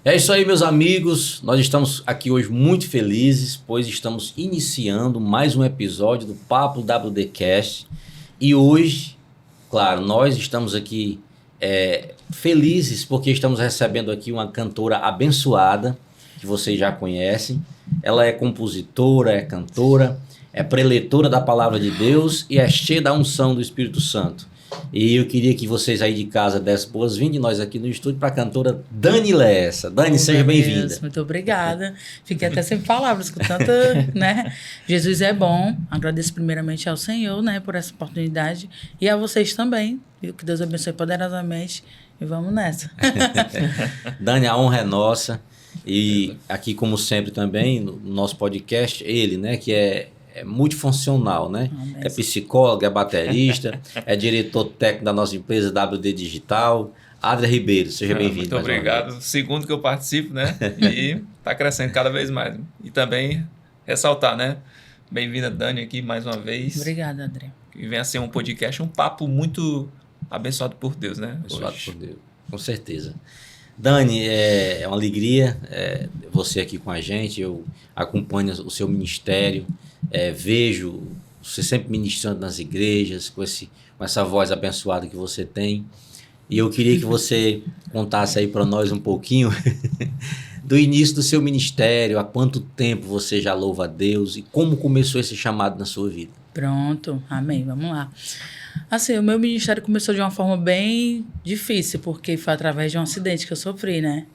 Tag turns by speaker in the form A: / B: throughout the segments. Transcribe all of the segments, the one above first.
A: É isso aí, meus amigos. Nós estamos aqui hoje muito felizes, pois estamos iniciando mais um episódio do Papo WDcast. E hoje, claro, nós estamos aqui felizes porque estamos recebendo aqui uma cantora abençoada, que vocês já conhecem. Ela é compositora, é cantora, é preletora da palavra de Deus e é cheia da unção do Espírito Santo. E eu queria que vocês aí de casa dessem boas-vindas, nós aqui no estúdio, para a cantora Dani Lessa. Dani, seja bem-vinda.
B: Muito obrigada. Fiquei até sem palavras com tanta, né? Jesus é bom. Agradeço primeiramente ao Senhor, né, por essa oportunidade. E a vocês também. Viu? Que Deus abençoe poderosamente. E vamos nessa.
A: Dani, a honra é nossa. E aqui, como sempre também, no nosso podcast, ele, né, que é multifuncional, né? É psicólogo, é baterista, é diretor técnico da nossa empresa WD Digital. Adria Ribeiro, seja bem-vindo.
C: Muito obrigado. Segundo que eu participo, né? E está crescendo cada vez mais. E também ressaltar, né? Bem-vinda, Dani, aqui mais uma vez.
B: Obrigada, Adria.
C: E venha ser um podcast, um papo muito abençoado por Deus, né?
A: Abençoado por Deus, com certeza. Dani, é uma alegria você aqui com a gente. Eu acompanho o seu ministério, vejo você sempre ministrando nas igrejas, com essa voz abençoada que você tem. E eu queria que você contasse aí para nós um pouquinho do início do seu ministério, há quanto tempo você já louva a Deus e como começou esse chamado na sua vida.
B: Pronto, amém, vamos lá. Assim, o meu ministério começou de uma forma bem difícil, porque foi através de um acidente que eu sofri, né?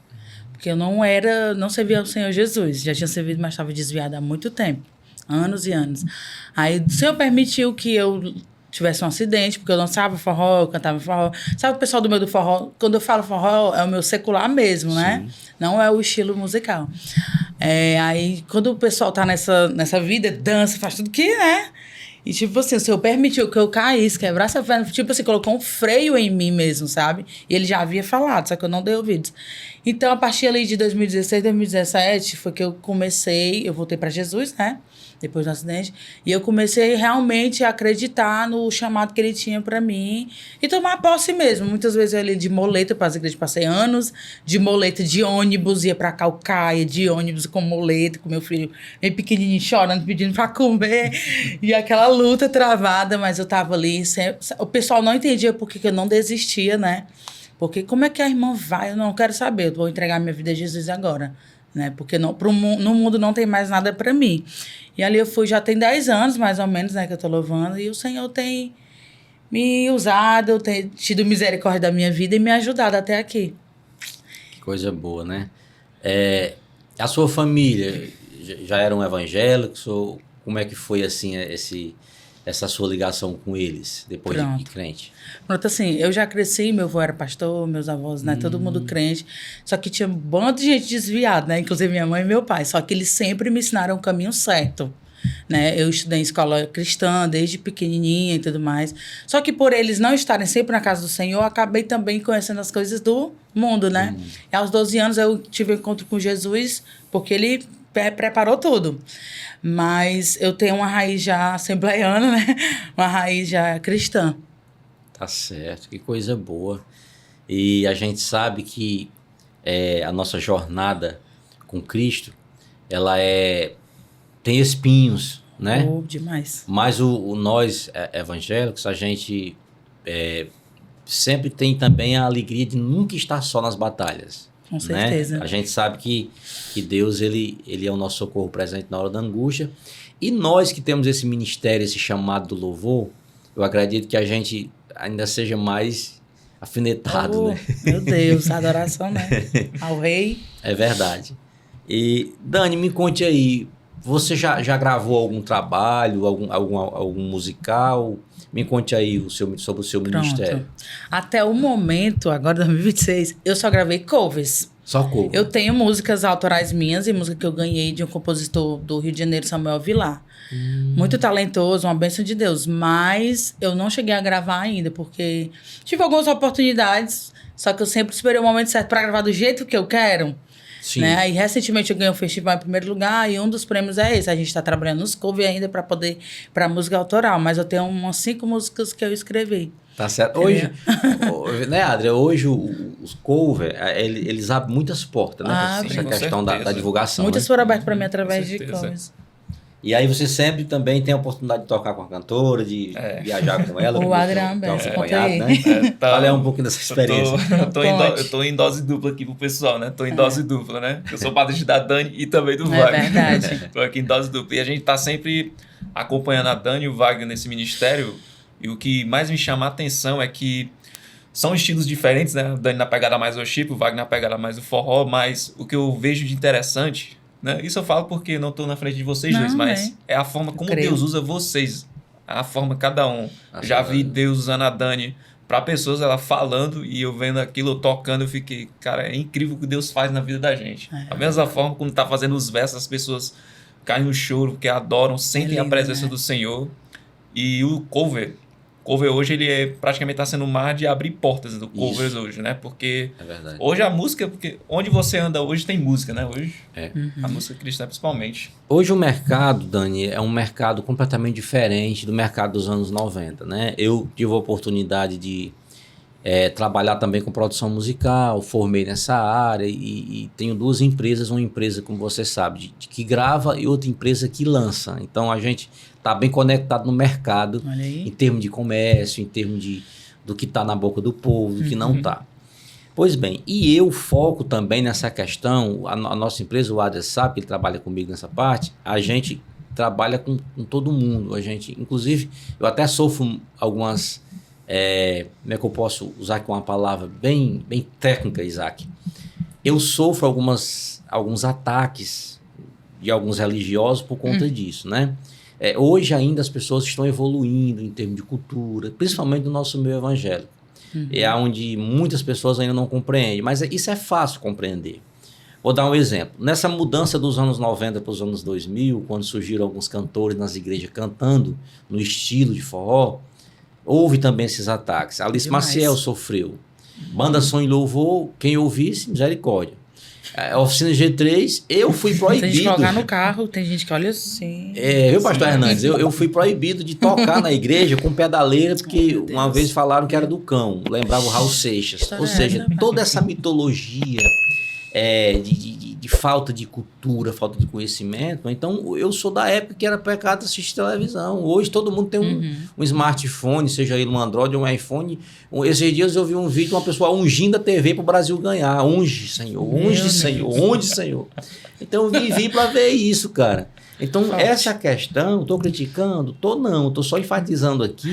B: Porque eu não servia ao Senhor Jesus, já tinha servido, mas estava desviada há muito tempo, anos e anos. Aí o Senhor permitiu que eu tivesse um acidente, porque eu dançava forró, eu cantava forró. Sabe o pessoal do meio do forró? Quando eu falo forró, é o meu secular mesmo, né? Sim. Não é o estilo musical. Aí, quando o pessoal tá nessa vida, dança, faz tudo que, né? E, tipo assim, o Senhor permitiu que eu caísse, quebrasse a perna, tipo assim, colocou um freio em mim mesmo, sabe? E ele já havia falado, só que eu não dei ouvidos. Então, a partir ali de 2016, 2017, foi que eu voltei para Jesus, né? Depois do acidente. E eu comecei realmente a acreditar no chamado que ele tinha para mim e tomar posse mesmo. Muitas vezes eu ia de moleta para as igrejas, passei anos de moleta, de ônibus, ia para Calcaia, de ônibus com moleta, com meu filho bem pequenininho, chorando, pedindo para comer. E aquela luta travada, mas eu tava ali. O pessoal não entendia por que eu não desistia, né? Porque como é que a irmã vai? Eu não quero saber, eu vou entregar minha vida a Jesus agora. Né? Porque no mundo não tem mais nada para mim. E ali já tem 10 anos, mais ou menos, né, que eu tô louvando, e o Senhor tem me usado, tem tido misericórdia da minha vida e me ajudado até aqui.
A: Que coisa boa, né? A sua família já eram evangélicos? Ou como é que foi, assim, essa sua ligação com eles, depois de crente?
B: Pronto, assim, eu já cresci, meu avô era pastor, meus avós, né, todo mundo crente, só que tinha um bando de gente desviada, né, inclusive minha mãe e meu pai, só que eles sempre me ensinaram o caminho certo, né, eu estudei em escola cristã desde pequenininha e tudo mais, só que por eles não estarem sempre na casa do Senhor, eu acabei também conhecendo as coisas do mundo, né, e aos 12 anos eu tive um encontro com Jesus, porque ele preparou tudo. Mas eu tenho uma raiz já assembleiana, né? Uma raiz já cristã.
A: Tá certo, que coisa boa. E a gente sabe que a nossa jornada com Cristo, ela tem espinhos, né?
B: Demais.
A: Mas nós evangélicos, a gente sempre tem também a alegria de nunca estar só nas batalhas.
B: Com certeza.
A: Né? A gente sabe que Deus ele é o nosso socorro presente na hora da angústia. E nós que temos esse ministério, esse chamado do louvor, eu acredito que a gente ainda seja mais afinetado. Né?
B: Meu Deus, adoração, né? Ao rei.
A: É verdade. E, Dani, me conte aí, você já gravou algum trabalho, algum musical? Me conte aí sobre o seu ministério.
B: Até o momento, agora 2026, eu só gravei covers.
A: Só cover.
B: Eu tenho músicas autorais minhas e música que eu ganhei de um compositor do Rio de Janeiro, Samuel Vilar. Muito talentoso, uma bênção de Deus. Mas eu não cheguei a gravar ainda, porque tive algumas oportunidades, só que eu sempre esperei o momento certo para gravar do jeito que eu quero.
A: Sim.
B: Né? E recentemente eu ganhei um festival em primeiro lugar e um dos prêmios é esse. A gente está trabalhando nos cover ainda para música autoral, mas eu tenho umas 5 músicas que eu escrevi.
A: Tá certo. Hoje, né, Adria, hoje os cover, eles abrem muitas portas, né?
B: Abre.
A: Essa questão da divulgação.
B: Muitas
A: né?
B: foram abertas para mim através de
C: certeza.
B: covers.
A: E aí você sempre também tem a oportunidade de tocar com a cantora, de viajar com ela.
B: O Adriano
A: ter
B: Bessa,
A: acompanhado,
B: conta
A: né?
C: Tá.
A: Fala um pouquinho dessa experiência.
C: Eu tô em dose dupla aqui pro pessoal, né? Tô em dose dupla, né? Eu sou padrinho da Dani e também do Wagner.
B: É verdade.
C: Tô aqui em dose dupla. E a gente tá sempre acompanhando a Dani e o Wagner nesse ministério. E o que mais me chama a atenção é que são estilos diferentes, né? O Dani na pegada mais worship, o Wagner na pegada mais do forró. Mas o que eu vejo de interessante, né? Isso eu falo porque não tô na frente de vocês dois, mas é a forma como Deus usa vocês. A forma cada um. Já vi Deus usando a Dani para pessoas, ela falando e eu vendo aquilo, eu tocando, eu fiquei, cara, é incrível o que Deus faz na vida da gente. Da mesma forma como tá fazendo os versos, as pessoas caem no choro, porque adoram, sentem a presença do Senhor. E o cover hoje, ele praticamente está sendo um mar de abrir portas do covers hoje, né? Porque hoje a música, porque onde você anda hoje tem música, né? Hoje a música cristã principalmente.
A: Hoje o mercado, Dani, é um mercado completamente diferente do mercado dos anos 90, né? Eu tive a oportunidade de trabalhar também com produção musical, formei nessa área e tenho 2 empresas, uma empresa, como você sabe, que grava e outra empresa que lança. Então a gente está bem conectado no mercado, em termos de comércio, em termos do que está na boca do povo, do que não está. Pois bem, e eu foco também nessa questão, a nossa empresa, o Adria sabe, que ele trabalha comigo nessa parte, a gente trabalha com todo mundo, a gente, inclusive, eu até sofro algumas... como é que eu posso usar aqui uma palavra bem técnica, Isaac? Eu sofro alguns ataques de alguns religiosos por conta disso, né? Hoje ainda as pessoas estão evoluindo em termos de cultura, principalmente no nosso meio evangélico. É onde muitas pessoas ainda não compreendem, mas isso é fácil compreender. Vou dar um exemplo. Nessa mudança dos anos 90 para os anos 2000, quando surgiram alguns cantores nas igrejas cantando no estilo de forró, houve também esses ataques. Alice Maciel sofreu. Banda Som e Louvor, quem ouvisse, misericórdia. Oficina G3, eu fui proibido.
B: Tem gente que colocar no carro, tem gente que olha assim.
A: Viu, pastor Hernandes? Eu fui proibido de tocar na igreja com pedaleira, porque uma vez falaram que era do cão. Lembrava o Raul Seixas. Ou seja, toda essa mitologia de falta de cultura, falta de conhecimento. Então, eu sou da época que era pecado assistir televisão. Hoje todo mundo tem um smartphone, seja ele um Android ou um iPhone. Esses dias eu vi um vídeo de uma pessoa ungindo a TV para o Brasil ganhar. Unge, Senhor, unge, Senhor, unge, Senhor. Então, eu vivi para ver isso, cara. Então, essa questão, estou criticando? Não, estou só enfatizando aqui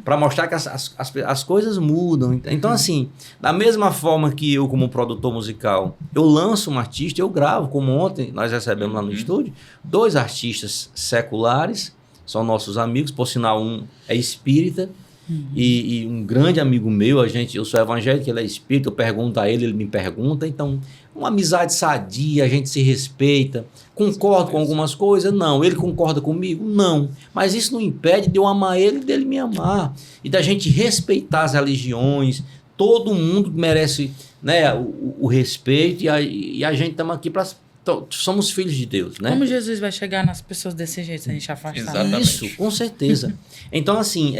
A: para mostrar que as coisas mudam. Então, assim, da mesma forma que eu, como produtor musical, eu lanço um artista, eu gravo, como ontem nós recebemos lá no estúdio, 2 artistas seculares, são nossos amigos, por sinal, um é espírita, e um grande amigo meu, eu sou evangélico, ele é espírita, eu pergunto a ele, ele me pergunta, então, uma amizade sadia, a gente se respeita, concordo com algumas coisas? Não. Ele concorda comigo? Não. Mas isso não impede de eu amar ele e dele me amar, e da gente respeitar as religiões. Todo mundo merece, né, o respeito, e a gente estamos aqui para... Somos filhos de Deus, né?
B: Como Jesus vai chegar nas pessoas desse jeito, se a gente afastar?
C: Exatamente.
A: Isso, com certeza. Então, assim,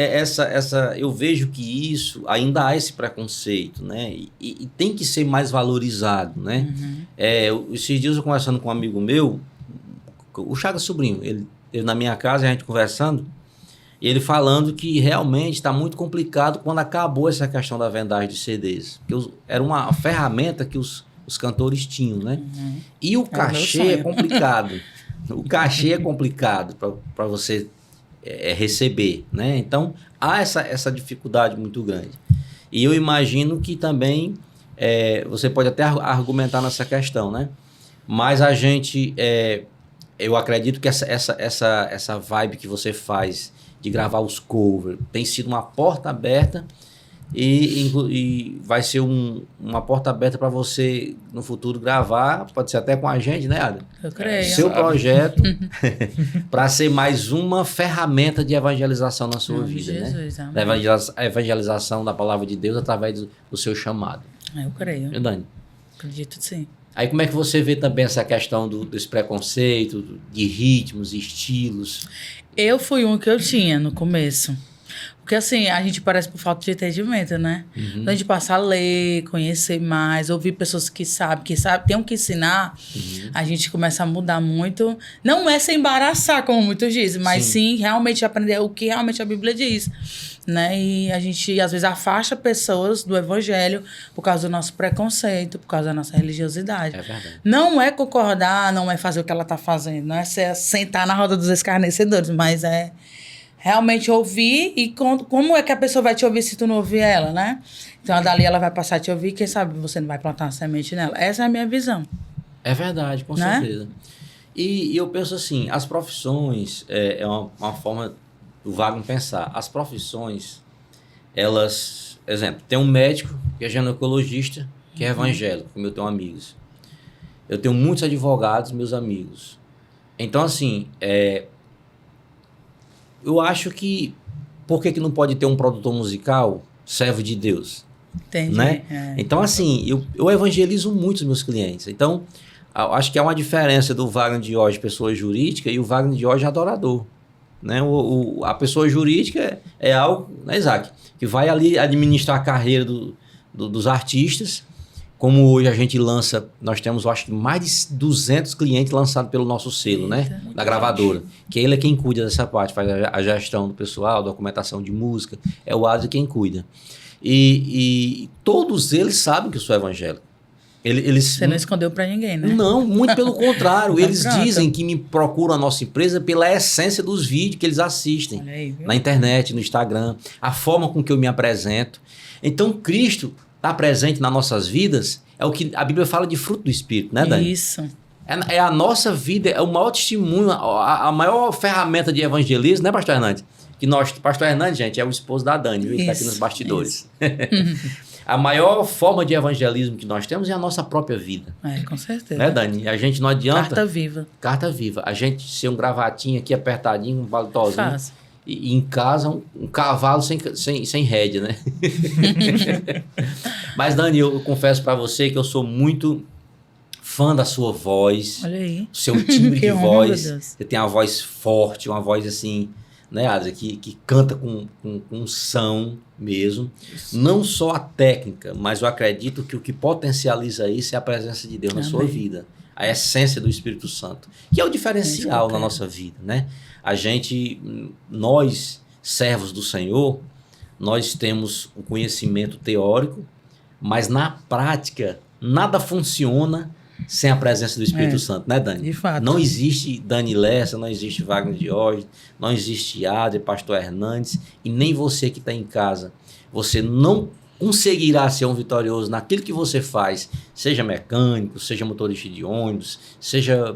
A: eu vejo que isso, ainda há esse preconceito, né? E tem que ser mais valorizado, né? Esses dias eu conversando com um amigo meu, o Chagas Sobrinho, ele na minha casa, a gente conversando, e ele falando que realmente está muito complicado quando acabou essa questão da vendagem de CDs. Porque era uma ferramenta que os cantores tinham, né? E o cachê é complicado. O cachê é complicado para você receber, né? Então, há essa dificuldade muito grande. E eu imagino que também você pode até argumentar nessa questão, né? Mas a gente... eu acredito que essa vibe que você faz de gravar os covers tem sido uma porta aberta e vai ser uma porta aberta para você no futuro gravar, pode ser até com a gente, né, Ada?
B: Eu creio.
A: Seu projeto para ser mais uma ferramenta de evangelização na sua vida,
B: Jesus,
A: né?
B: Amém.
A: A evangelização da palavra de Deus através do seu chamado.
B: Eu creio.
A: Dani?
B: Acredito sim.
A: Aí como é que você vê também essa questão desse preconceito, de ritmos, estilos?
B: Eu fui um que eu tinha no começo. Porque assim, a gente parece por falta de entendimento, né? Então a gente passa a ler, conhecer mais, ouvir pessoas que sabem, tem o que ensinar, a gente começa a mudar muito. Não é se embaraçar, como muitos dizem, mas sim realmente aprender o que realmente a Bíblia diz. Né? E a gente, às vezes, afasta pessoas do evangelho por causa do nosso preconceito, por causa da nossa religiosidade.
A: É verdade.
B: Não é concordar, não é fazer o que ela está fazendo, não é sentar na roda dos escarnecedores, mas é realmente ouvir e como é que a pessoa vai te ouvir se tu não ouvir ela, né? Então, dali ela vai passar a te ouvir, quem sabe você não vai plantar uma semente nela. Essa é a minha visão.
A: É verdade, com certeza. E eu penso assim, as profissões, é uma forma do Wagner pensar. As profissões, elas... Exemplo, tem um médico que é ginecologista, que é evangélico, como eu tenho amigos. Eu tenho muitos advogados, meus amigos. Então, assim, eu acho que... Por que não pode ter um produtor musical servo de Deus?
B: Entendi.
A: Né? Então, assim, eu evangelizo muito os meus clientes. Então, acho que há uma diferença do Wagner de hoje, pessoa jurídica, e o Wagner de hoje, adorador. Né? A pessoa jurídica é algo, né, Isaac, que vai ali administrar a carreira dos artistas. Como hoje a gente lança, nós temos, eu acho que mais de 200 clientes lançados pelo nosso selo, né? Da gravadora. Que ele é quem cuida dessa parte, faz a gestão do pessoal, documentação de música. É o Adri quem cuida. E todos eles sabem que eu sou evangélico.
B: Você não escondeu para ninguém, né?
A: Não, muito pelo contrário. Eles
B: pronto.
A: dizem que me procuram a nossa empresa pela essência dos vídeos que eles assistem.
B: Olha aí, viu?
A: Na internet, no Instagram, a forma com que eu me apresento. Então, Cristo está presente nas nossas vidas, é o que a Bíblia fala de fruto do Espírito, né, Dani?
B: Isso.
A: É a nossa vida, é o maior testemunho, a maior ferramenta de evangelismo, né, Pastor Hernandes? Pastor Hernandes, gente, é o esposo da Dani, viu? Ele está aqui nos bastidores. A maior forma de evangelismo que nós temos é a nossa própria vida.
B: Com certeza.
A: Né, Dani? A gente não adianta...
B: Carta viva.
A: Carta viva. A gente ser um gravatinho aqui apertadinho, um paletózinho.
B: Fácil.
A: E em casa, um cavalo sem rédea, né? Mas, Dani, eu confesso para você que eu sou muito fã da sua voz.
B: Olha aí.
A: Do seu timbre de
B: honra,
A: voz.
B: meu Deus.
A: Você tem uma voz forte, uma voz assim, né, Adria, que canta com unção mesmo. Não só a técnica, mas eu acredito que o que potencializa isso é a presença de Deus na sua vida. A essência do Espírito Santo, que é o diferencial na nossa vida, né? Nós, servos do Senhor, nós temos o conhecimento teórico, mas na prática, nada funciona sem a presença do Espírito Santo, né, Dani?
B: De fato.
A: Não existe Dani Lessa, não existe Wagner Diógenes, não existe Adri, Pastor Hernandes, e nem você que está em casa. Você não conseguirá ser um vitorioso naquilo que você faz, seja mecânico, seja motorista de ônibus, seja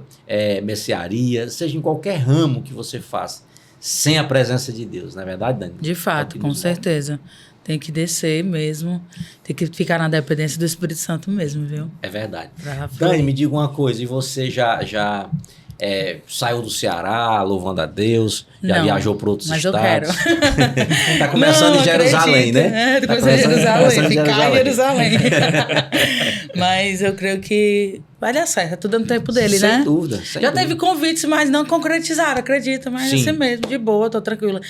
A: mercearia, seja em qualquer ramo que você faça, sem a presença de Deus, não é verdade, Dani?
B: De fato, com certeza. Tem que descer mesmo, tem que ficar na dependência do Espírito Santo mesmo, viu?
A: É verdade. Dani, me diga uma coisa, e você já saiu do Ceará, louvando a Deus, já viajou para outros estados?
B: Mas eu quero.
A: Está começando em Jerusalém, né?
B: Está começando em Jerusalém, ficar em Jerusalém. Mas eu creio que vai dar certo, é tudo no tempo dele, né?
A: Sem dúvida.
B: Já teve convites, mas não concretizaram, acredita, mas
A: Sim.
B: assim mesmo, de boa, tô tranquila.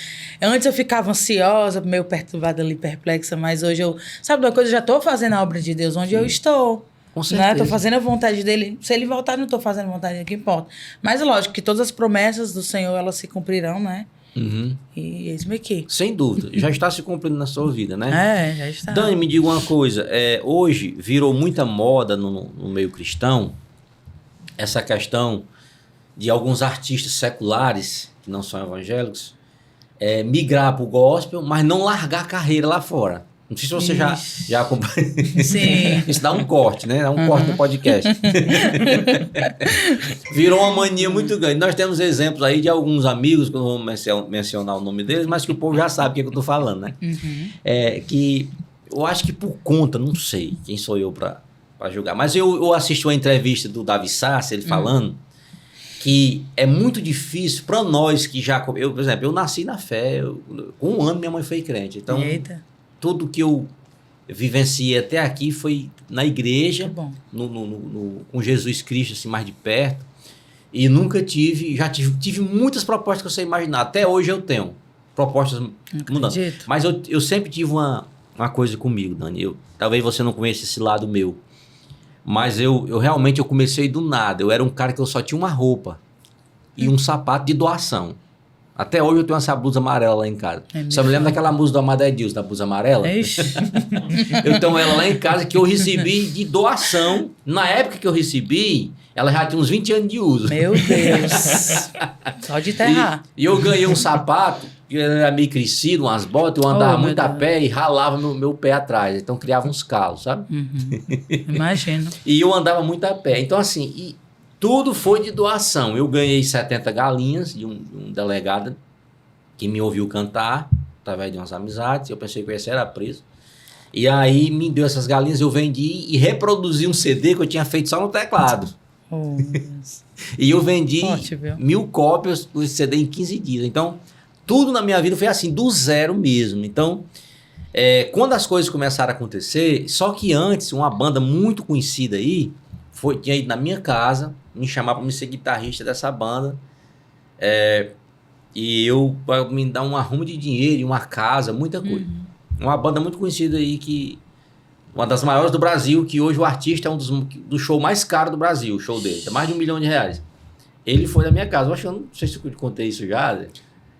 B: Antes eu ficava ansiosa, meio perturbada ali, perplexa, mas hoje sabe de uma coisa, eu já tô fazendo a obra de Deus onde eu estou.
A: Com certeza.
B: Né? Tô fazendo a vontade dele. Se ele voltar, não tô fazendo a vontade dele, que importa. Mas lógico que todas as promessas do Senhor, elas se cumprirão, né?
A: Uhum.
B: E eis aqui.
A: Sem dúvida. Já está se cumprindo na sua vida, né?
B: Já está.
A: Dani, me diga uma coisa. Hoje virou muita moda no meio cristão essa questão de alguns artistas seculares, que não são evangélicos, migrar para o gospel, mas não largar a carreira lá fora. Não sei se você já acompanha.
B: Sim.
A: Isso dá um corte, né? Dá um corte no podcast. Virou uma mania muito grande. Nós temos exemplos aí de alguns amigos, que eu não vou mencionar o nome deles, mas que o povo já sabe o que eu estou falando, né?
B: Uhum.
A: Que eu acho que por conta, não sei quem sou eu para julgar, mas eu assisti uma entrevista do Davi Sassi, ele falando que é muito difícil para nós que já... por exemplo, eu nasci na fé, com 1 ano minha mãe foi crente, então...
B: Eita.
A: Tudo que eu vivenciei até aqui foi na igreja,
B: Que bom.
A: com Jesus Cristo, assim, mais de perto. E nunca tive muitas propostas que você imaginar. Até hoje eu tenho propostas mudando.
B: Acredito.
A: Mas eu sempre tive uma coisa comigo, Dani. Talvez você não conheça esse lado meu. Mas eu realmente comecei do nada. Eu era um cara que eu só tinha uma roupa e um sapato de doação. Até hoje eu tenho essa blusa amarela lá em casa. Só me lembro daquela música do Amado Edilson, da blusa amarela.
B: Ixi.
A: Eu tenho ela lá em casa que eu recebi de doação. Na época que eu recebi, ela já tinha uns 20 anos de uso.
B: Meu Deus. Só de enterrar.
A: E eu ganhei um sapato, que era meio crescido, umas botas, eu andava muito a pé e ralava meu pé atrás. Então criava uns calos, sabe?
B: Imagino.
A: E eu andava muito a pé. Então assim, tudo foi de doação. Eu ganhei 70 galinhas de um delegado que me ouviu cantar, através de umas amizades. Eu pensei que esse era preso. E aí me deu essas galinhas, eu vendi e reproduzi um CD que eu tinha feito só no teclado.
B: Oh, Deus.
A: E eu vendi
B: Forte, viu?
A: 1000 cópias desse CD em 15 dias. Então, tudo na minha vida foi assim, do zero mesmo. Então, quando as coisas começaram a acontecer, só que antes, uma banda muito conhecida aí, tinha ido na minha casa, me chamar para me ser guitarrista dessa banda. E para me dar um arrumo de dinheiro, e uma casa, muita coisa. Uma banda muito conhecida aí, uma das maiores do Brasil, que hoje o artista é um do show mais caro do Brasil, o show dele, é mais de R$1 milhão. Ele foi da minha casa. Eu não sei se eu contei isso já.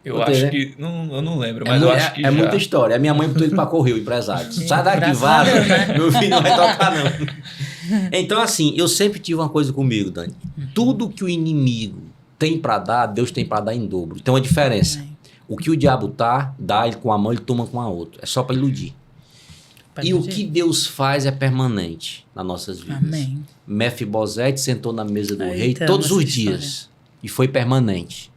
C: Eu
A: Contei,
C: acho
A: né?
C: que... eu não lembro, mas eu acho que já.
A: É muita história. A minha mãe botou ele para correr, o empresário. Sai daqui, vaza. Meu filho não vai tocar, não. Então, assim, eu sempre tive uma coisa comigo, Dani. Tudo que o inimigo tem para dar, Deus tem para dar em dobro. Então, a diferença. O que o diabo dá ele com a mão, ele toma com a outra. É só para iludir. E o que Deus faz é permanente nas nossas vidas.
B: Amém.
A: Mefibosete sentou na mesa do rei todos os dias. E foi permanente.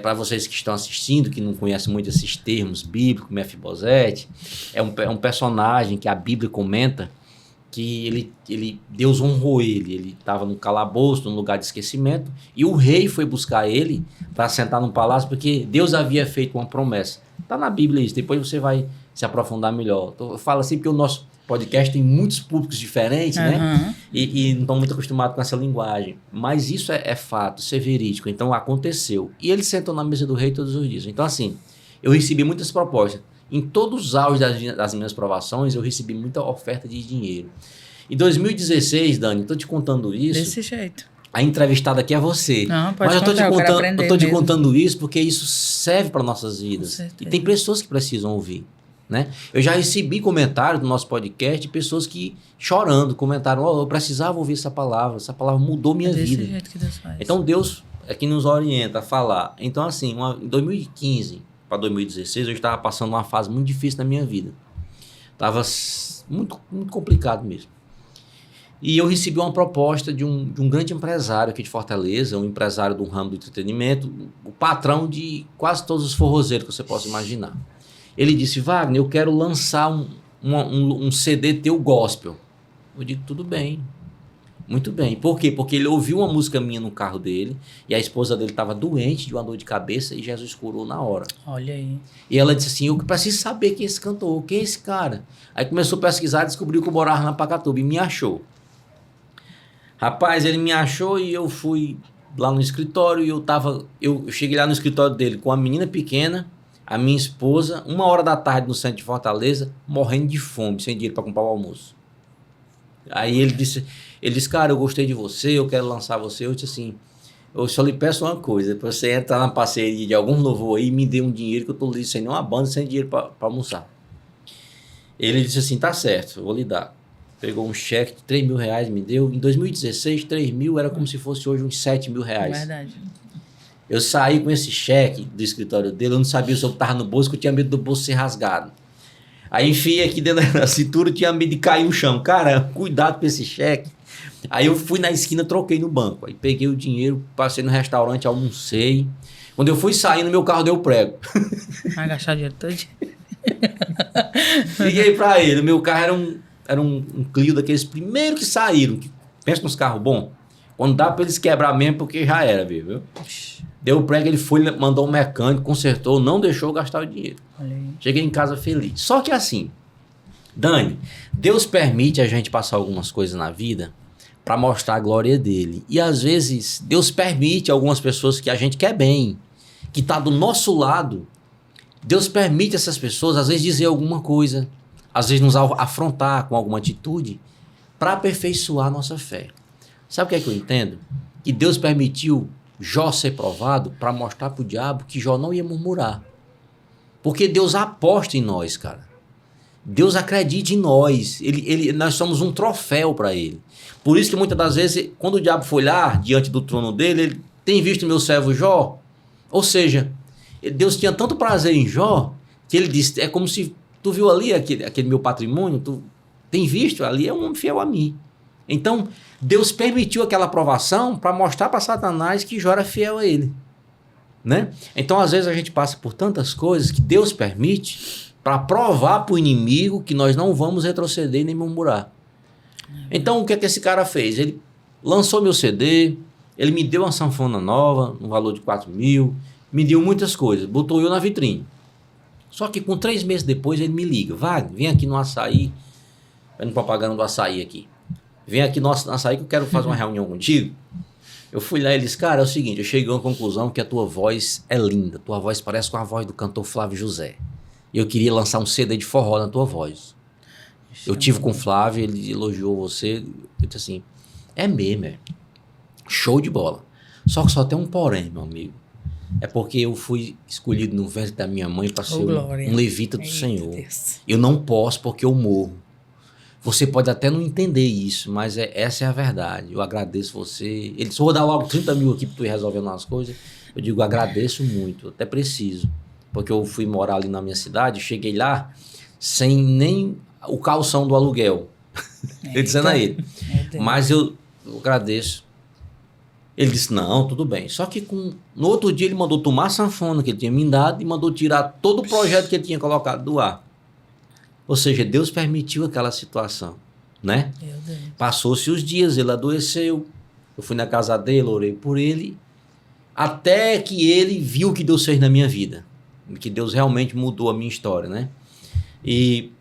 A: Para vocês que estão assistindo, que não conhecem muito esses termos bíblicos, Mefibosete, é um personagem que a Bíblia comenta que Deus honrou ele. Ele estava num calabouço, num lugar de esquecimento, e o rei foi buscar ele para sentar num palácio, porque Deus havia feito uma promessa. Está na Bíblia isso, depois você vai se aprofundar melhor. Eu falo assim porque o nosso podcast tem muitos públicos diferentes, né? E não estão muito acostumados com essa linguagem. Mas isso é fato, isso é verídico. Então aconteceu. E ele sentou na mesa do rei todos os dias. Então assim, eu recebi muitas propostas. Em todos os auge das minhas provações, eu recebi muita oferta de dinheiro. Em 2016, Dani, estou te contando isso.
B: Desse jeito.
A: A entrevistada aqui é você.
B: Não, pode
A: mas eu estou te
B: mesmo.
A: contando isso porque isso serve para nossas vidas. E tem pessoas que precisam ouvir. Né? Eu já recebi comentários do nosso podcast de pessoas que chorando, comentaram: eu precisava ouvir essa palavra mudou minha vida.
B: Desse jeito que Deus faz.
A: Então Deus é que nos orienta a falar. Então assim, em 2015 para 2016 eu estava passando uma fase muito difícil na minha vida, estava muito, muito complicado mesmo, e eu recebi uma proposta de um grande empresário aqui de Fortaleza, um empresário do ramo do entretenimento, o patrão de quase todos os forrozeiros que você possa imaginar. Ele disse: Wagner, eu quero lançar um CD teu gospel. Eu digo: tudo bem, muito bem. Por quê? Porque ele ouviu uma música minha no carro dele e a esposa dele estava doente de uma dor de cabeça e Jesus curou na hora.
B: Olha aí.
A: E ela disse assim: eu preciso saber quem é esse cantor, quem é esse cara. Aí começou a pesquisar e descobriu que eu morava na Pacatuba e me achou. Rapaz, ele me achou e eu fui lá no escritório e eu cheguei lá no escritório dele com a menina pequena, a minha esposa, 1h no centro de Fortaleza, morrendo de fome, sem dinheiro para comprar o almoço. Aí ele disse, cara, eu gostei de você, eu quero lançar você. Eu disse assim: eu só lhe peço uma coisa, para você entrar na parceria de algum louvor aí, me dê um dinheiro, que eu estou sem nenhuma banda, sem dinheiro para almoçar. Ele disse assim: tá certo, eu vou lhe dar. Pegou um cheque de R$3.000, me deu. Em 2016, 3.000 era como se fosse hoje uns R$7.000.
B: Verdade.
A: Eu saí com esse cheque do escritório dele, eu não sabia se eu estava no bolso, que eu tinha medo do bolso ser rasgado. Aí enfiei aqui dentro da cintura, eu tinha medo de cair no chão. Cara, cuidado com esse cheque. Aí eu fui na esquina, troquei no banco. Aí peguei o dinheiro, passei no restaurante, almocei. Quando eu fui saindo, meu carro deu prego.
B: Vai gastar dinheiro todo.
A: Liguei pra ele, meu carro era um Clio daqueles primeiros que saíram. Pensa nos carros bons. Quando dá pra eles quebrar mesmo, porque já era, viu? Deu prego, ele foi, mandou um mecânico, consertou, não deixou eu gastar o dinheiro. Cheguei em casa feliz. Só que assim, Dani, Deus permite a gente passar algumas coisas na vida para mostrar a glória dele. E às vezes Deus permite algumas pessoas que a gente quer bem, que tá do nosso lado. Deus permite essas pessoas às vezes dizer alguma coisa, às vezes nos afrontar com alguma atitude para aperfeiçoar a nossa fé. Sabe o que é que eu entendo? Que Deus permitiu Jó ser provado para mostrar para o diabo que Jó não ia murmurar. Porque Deus aposta em nós, cara. Deus acredita em nós. Nós somos um troféu para ele. Por isso que muitas das vezes, quando o diabo foi lá diante do trono dele, ele tem visto meu servo Jó. Ou seja, Deus tinha tanto prazer em Jó que ele disse, é como se tu viu ali aquele meu patrimônio, tu tem visto ali, é um homem fiel a mim. Então, Deus permitiu aquela provação para mostrar para Satanás que Jó era fiel a ele. Né? Então, às vezes, a gente passa por tantas coisas que Deus permite para provar para o inimigo que nós não vamos retroceder nem murmurar. Então, o que é que esse cara fez? Ele lançou meu CD, ele me deu uma sanfona nova, no valor de 4 mil, me deu muitas coisas, botou eu na vitrine. Só que com 3 meses depois ele me liga, Wagner, vem aqui no Açaí, fazendo propaganda do Açaí aqui, vem aqui no Açaí que eu quero fazer uma reunião contigo. Eu fui lá e ele disse, cara, é o seguinte, eu cheguei a uma conclusão que a tua voz é linda, tua voz parece com a voz do cantor Flávio José. E eu queria lançar um CD de forró na tua voz. Eu tive com o Flávio, ele elogiou você, eu disse assim, é mesmo, show de bola. Só que só tem um porém, meu amigo. É porque eu fui escolhido no ventre da minha mãe para ser um levita do Senhor. Deus. Eu não posso porque eu morro. Você pode até não entender isso, mas essa é a verdade. Eu agradeço você. Ele disse, vou dar logo 30 mil aqui para tu ir resolvendo umas coisas. Eu digo, agradeço muito, até preciso. Porque eu fui morar ali na minha cidade, cheguei lá sem nem o calção do aluguel. Eu dizendo a ele. Mas eu agradeço. Ele disse, não, tudo bem. Só que no outro dia ele mandou tomar a sanfona que ele tinha me dado e mandou tirar todo o projeto que ele tinha colocado do ar. Ou seja, Deus permitiu aquela situação, né? Passou-se os dias, ele adoeceu, eu fui na casa dele, orei por ele, até que ele viu o que Deus fez na minha vida, que Deus realmente mudou a minha história, né? E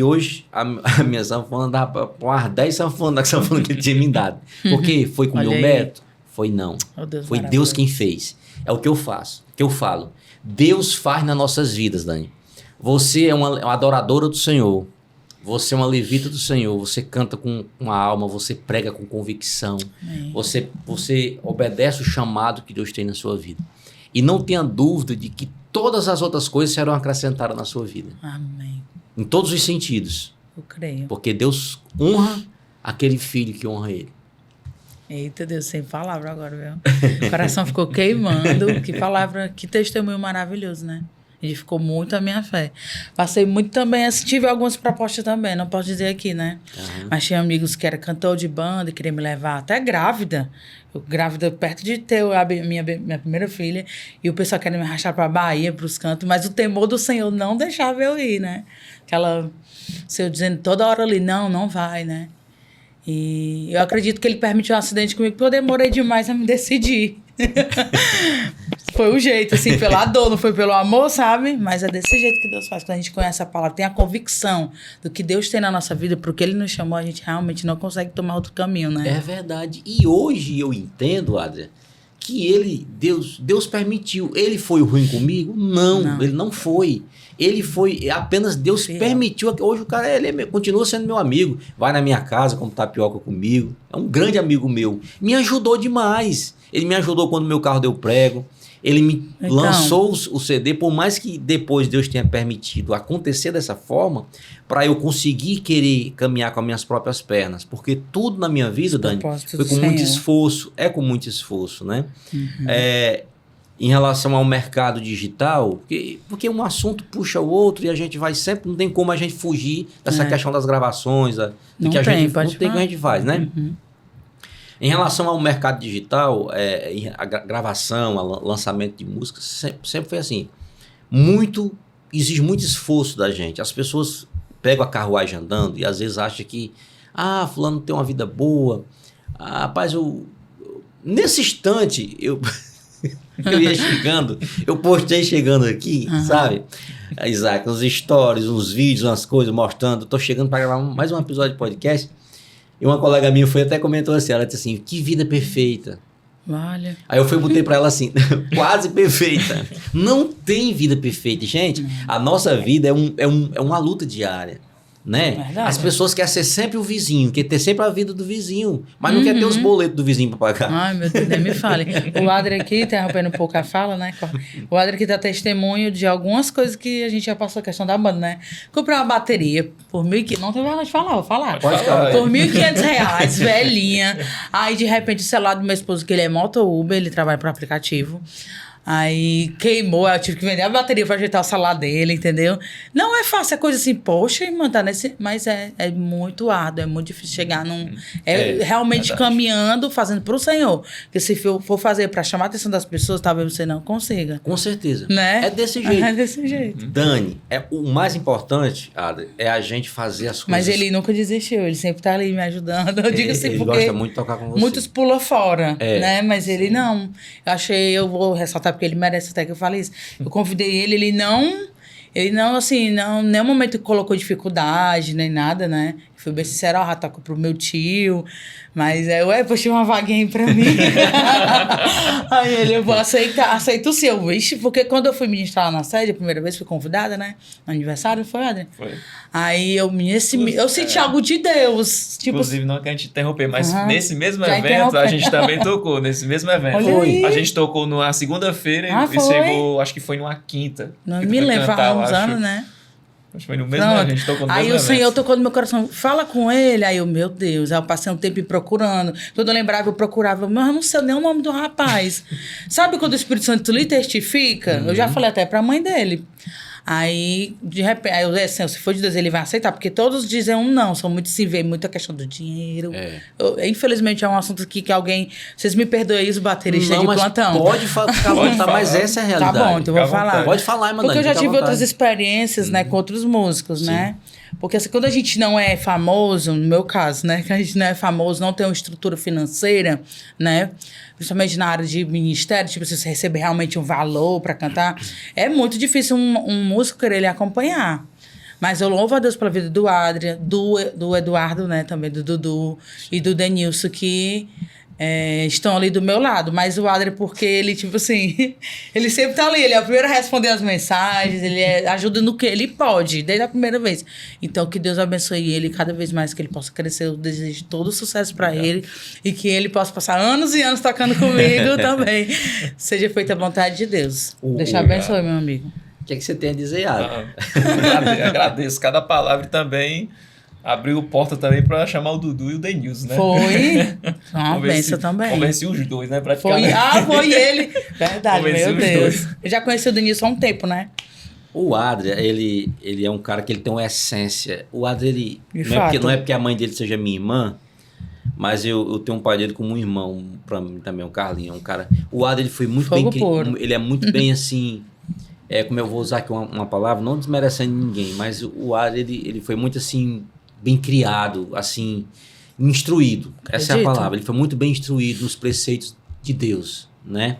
A: hoje a minha sanfona dá para umas 10 sanfonas da sanfona que ele tinha me dado. Porque foi com o meu mérito? Foi não. Foi Deus quem fez. É o que eu faço, o que eu falo. Deus faz nas nossas vidas, Dani. Você é uma adoradora do Senhor. Você é uma levita do Senhor. Você canta com a alma, você prega com convicção. Você obedece o chamado que Deus tem na sua vida. E não tenha dúvida de que todas as outras coisas serão acrescentadas na sua vida. Amém. Em todos os sentidos.
B: Eu creio.
A: Porque Deus honra aquele filho que honra ele.
B: Eita Deus, sem palavra agora, viu? O coração ficou queimando. Que palavra, que testemunho maravilhoso, né? Edificou muito a minha fé. Passei muito também, tive algumas propostas também, não posso dizer aqui, né? Uhum. Mas tinha amigos que eram cantor de banda e queriam me levar até grávida. Eu grávida perto de ter a minha primeira filha. E o pessoal queria me arrastar para a Bahia, para os cantos. Mas o temor do Senhor não deixava eu ir, né? O Senhor dizendo toda hora ali, não vai, né? E eu acredito que ele permitiu um acidente comigo, porque eu demorei demais a me decidir. Foi o jeito, assim, pela dor, não foi pelo amor, sabe? Mas é desse jeito que Deus faz. Quando a gente conhece a palavra, tem a convicção do que Deus tem na nossa vida, porque Ele nos chamou, a gente realmente não consegue tomar outro caminho, né?
A: É verdade. E hoje eu entendo, Adria, que Deus permitiu. Ele foi ruim comigo? Não, ele não foi. Ele foi, apenas Deus permitiu. Hoje o cara, continua sendo meu amigo. Vai na minha casa, como tapioca comigo. É um grande amigo meu. Me ajudou demais. Ele me ajudou quando meu carro deu prego. Ele me lançou o CD, por mais que depois Deus tenha permitido acontecer dessa forma, para eu conseguir querer caminhar com as minhas próprias pernas. Porque tudo na minha vida, Dani, foi com muito esforço. É com muito esforço, né? Uhum. Em relação ao mercado digital, porque um assunto puxa o outro e a gente vai sempre, não tem como a gente fugir dessa questão das gravações, do que a gente faz, né? Uhum. Em relação ao mercado digital, a gravação, o lançamento de música, sempre foi assim. Exige muito esforço da gente. As pessoas pegam a carruagem andando e às vezes acham que, fulano tem uma vida boa. Rapaz, nesse instante, Eu ia chegando, eu postei chegando aqui, sabe? Isaac, uns stories, uns vídeos, umas coisas mostrando. Tô chegando para gravar mais um episódio de podcast. E uma colega minha foi até comentou assim, ela disse assim, que vida perfeita.
B: Vale.
A: Aí eu botei pra ela assim, quase perfeita. Não tem vida perfeita, gente. A nossa vida é uma luta diária, né?
B: Verdade.
A: As pessoas querem ser sempre o vizinho, quer ter sempre a vida do vizinho, mas não quer ter os boletos do vizinho pra pagar.
B: Ai, meu Deus, nem me fale. O Adri aqui, interrompendo um pouco a fala, né? O Adri aqui dá testemunho de algumas coisas que a gente já passou a questão da banda, né? Comprei uma bateria por 1.500... Não tem vergonha de falar, vou falar.
A: Pode falar.
B: Por R$1.500, velhinha. Aí, de repente, o celular do meu esposo, que ele é moto Uber, ele trabalha para aplicativo. Aí queimou, eu tive que vender a bateria para ajeitar o celular dele, entendeu? Não é fácil, é coisa assim, poxa, irmã, tá nesse... Mas é muito árduo, é muito difícil chegar num... realmente
C: verdade.
B: caminhando, fazendo pro Senhor. Porque se for fazer para chamar a atenção das pessoas, talvez você não consiga.
A: Com certeza.
B: Né?
A: É desse jeito.
B: É desse jeito.
A: Dani, o mais importante, Adri, é a gente fazer as coisas...
B: Mas ele nunca desistiu, ele sempre tá ali me ajudando. Eu digo assim,
A: ele
B: porque
A: gosta muito de tocar com você.
B: muitos pulam fora,
A: É.
B: né? Mas ele não. Eu vou ressaltar porque ele merece até que eu fale isso. Eu convidei ele não, assim, não, em nenhum momento colocou dificuldade, nem nada, né? Fui bem sincero, toco pro meu tio, mas puxei uma vaguinha aí pra mim. Aí ele, eu vou aceitar, aceito sim. Porque quando eu fui ministrar lá na sede, a primeira vez fui convidada, né? No aniversário, foi, Adri?
C: Foi.
B: Aí eu senti algo de Deus. Tipo,
C: Inclusive, não quero te interromper, mas nesse mesmo
B: Já
C: evento,
B: interrompe.
C: a gente também tocou, nesse mesmo evento.
B: Olha aí.
C: A gente tocou numa segunda-feira e
B: foi?
C: chegou, acho que foi numa quinta.
B: não
C: que
B: me
C: foi
B: lembro,
C: cantar,
B: faz
C: eu
B: uns
C: acho.
B: anos, né?
C: Acho que foi no mesmo
B: Pronto.
C: evento, a gente tocou no
B: Aí
C: mesmo
B: o Senhor
C: evento.
B: tocou no meu coração, fala com ele. Aí eu, meu Deus, aí eu passei um tempo procurando. Quando eu lembrava, eu procurava, mas eu não sei nem o nome do rapaz. Sabe quando o Espírito Santo lhe testifica? Eu já falei até pra mãe dele. Aí, de repente, aí eu disse assim, se for de Deus, ele vai aceitar, porque todos dizem não, são muito se vê, muita questão do dinheiro. Infelizmente, é um assunto aqui que alguém... Vocês me perdoem, os bateristas de plantão.
A: Pode ficar à vontade, mas essa é a realidade.
B: Tá bom, então eu vou
C: Fica à
B: falar.
C: vontade.
A: Pode falar, irmã
B: Porque eu
A: Dani,
B: já
A: fica à
B: tive outras
A: vontade.
B: experiências, né, com outros músicos, né? Porque assim, quando a gente não é famoso, no meu caso, né? Que a gente não é famoso, não tem uma estrutura financeira, né? Principalmente na área de ministério, tipo, se você receber realmente um valor para cantar, é muito difícil um músico querer ele acompanhar. Mas eu louvo a Deus pela vida do Adrian, do Eduardo, né? Também do Dudu e do Denilson, que estão ali do meu lado. Mas o Adrian, porque ele, tipo assim, ele sempre tá ali. Ele é o primeiro a responder as mensagens, ele ajuda no que ele pode, desde a primeira vez. Então, que Deus abençoe ele cada vez mais, que ele possa crescer. Eu desejo todo o sucesso para ele e que ele possa passar anos e anos tocando comigo também. Seja feita a vontade de Deus. Deus te abençoe, meu amigo.
A: O que é que você tem a dizer, Adri?
C: Agradeço cada palavra e também abriu porta também para chamar o Dudu e o Denilson, né?
B: Foi. Uma bênção também.
C: Convenci os dois, né? Praticamente.
B: Foi ele. Verdade,
C: Convenci
B: meu
C: os
B: Deus.
C: dois.
B: Eu já conheci o Denilson há um tempo, né?
A: O Adri, ele é um cara que ele tem uma essência. O Adri,
B: De
A: não
B: fato.
A: é porque a mãe dele seja minha irmã, mas eu tenho um pai dele como um irmão, pra mim também, um Carlinho, um cara... O Adri, ele foi muito
B: Fogo
A: bem...
B: puro.
A: Ele é muito bem, assim... como eu vou usar aqui uma palavra, não desmerecendo ninguém, mas o Adri, ele foi muito, assim, bem criado, assim, instruído. Essa é a
B: Acredito.
A: palavra. Ele foi muito bem instruído nos preceitos de Deus, né?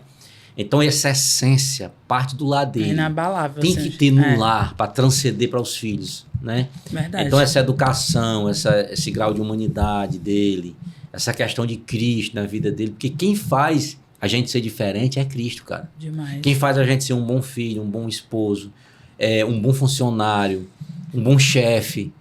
A: Então, essa essência parte do lar
B: É
A: dele.
B: inabalável.
A: Tem
B: assim.
A: que ter no lar para transcender para os filhos, né?
B: Verdade.
A: Então essa educação, esse grau de humanidade dele, essa questão de Cristo na vida dele, porque quem faz a gente ser diferente é Cristo, cara.
B: Demais.
A: Quem faz a gente ser um bom filho, um bom esposo, um bom funcionário, um bom chefe,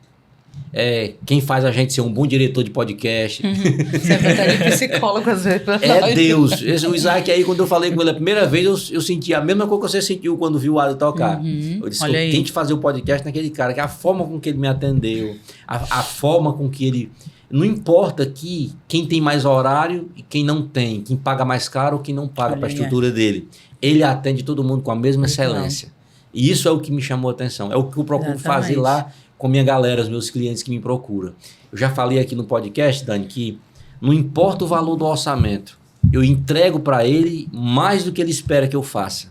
A: quem faz a gente ser um bom diretor de podcast.
B: Você é até de psicólogo às vezes.
A: É Deus. O Isaac aí, quando eu falei com ele a primeira vez, eu senti a mesma coisa que você sentiu quando viu o Adri tocar. Eu disse,
B: Olha
A: eu
B: aí.
A: tente fazer o podcast naquele cara, que a forma com que ele me atendeu, a forma com que ele... Não importa quem tem mais horário e quem não tem, quem paga mais caro ou quem não paga
B: Olha
A: para a
B: aí,
A: estrutura dele. Ele atende todo mundo com a mesma
B: Legal.
A: excelência. E isso é o que me chamou a atenção. É o que eu procuro
B: Exatamente.
A: fazer lá com minha galera, os meus clientes que me procuram. Eu já falei aqui no podcast, Dani, que não importa o valor do orçamento, eu entrego para ele mais do que ele espera que eu faça.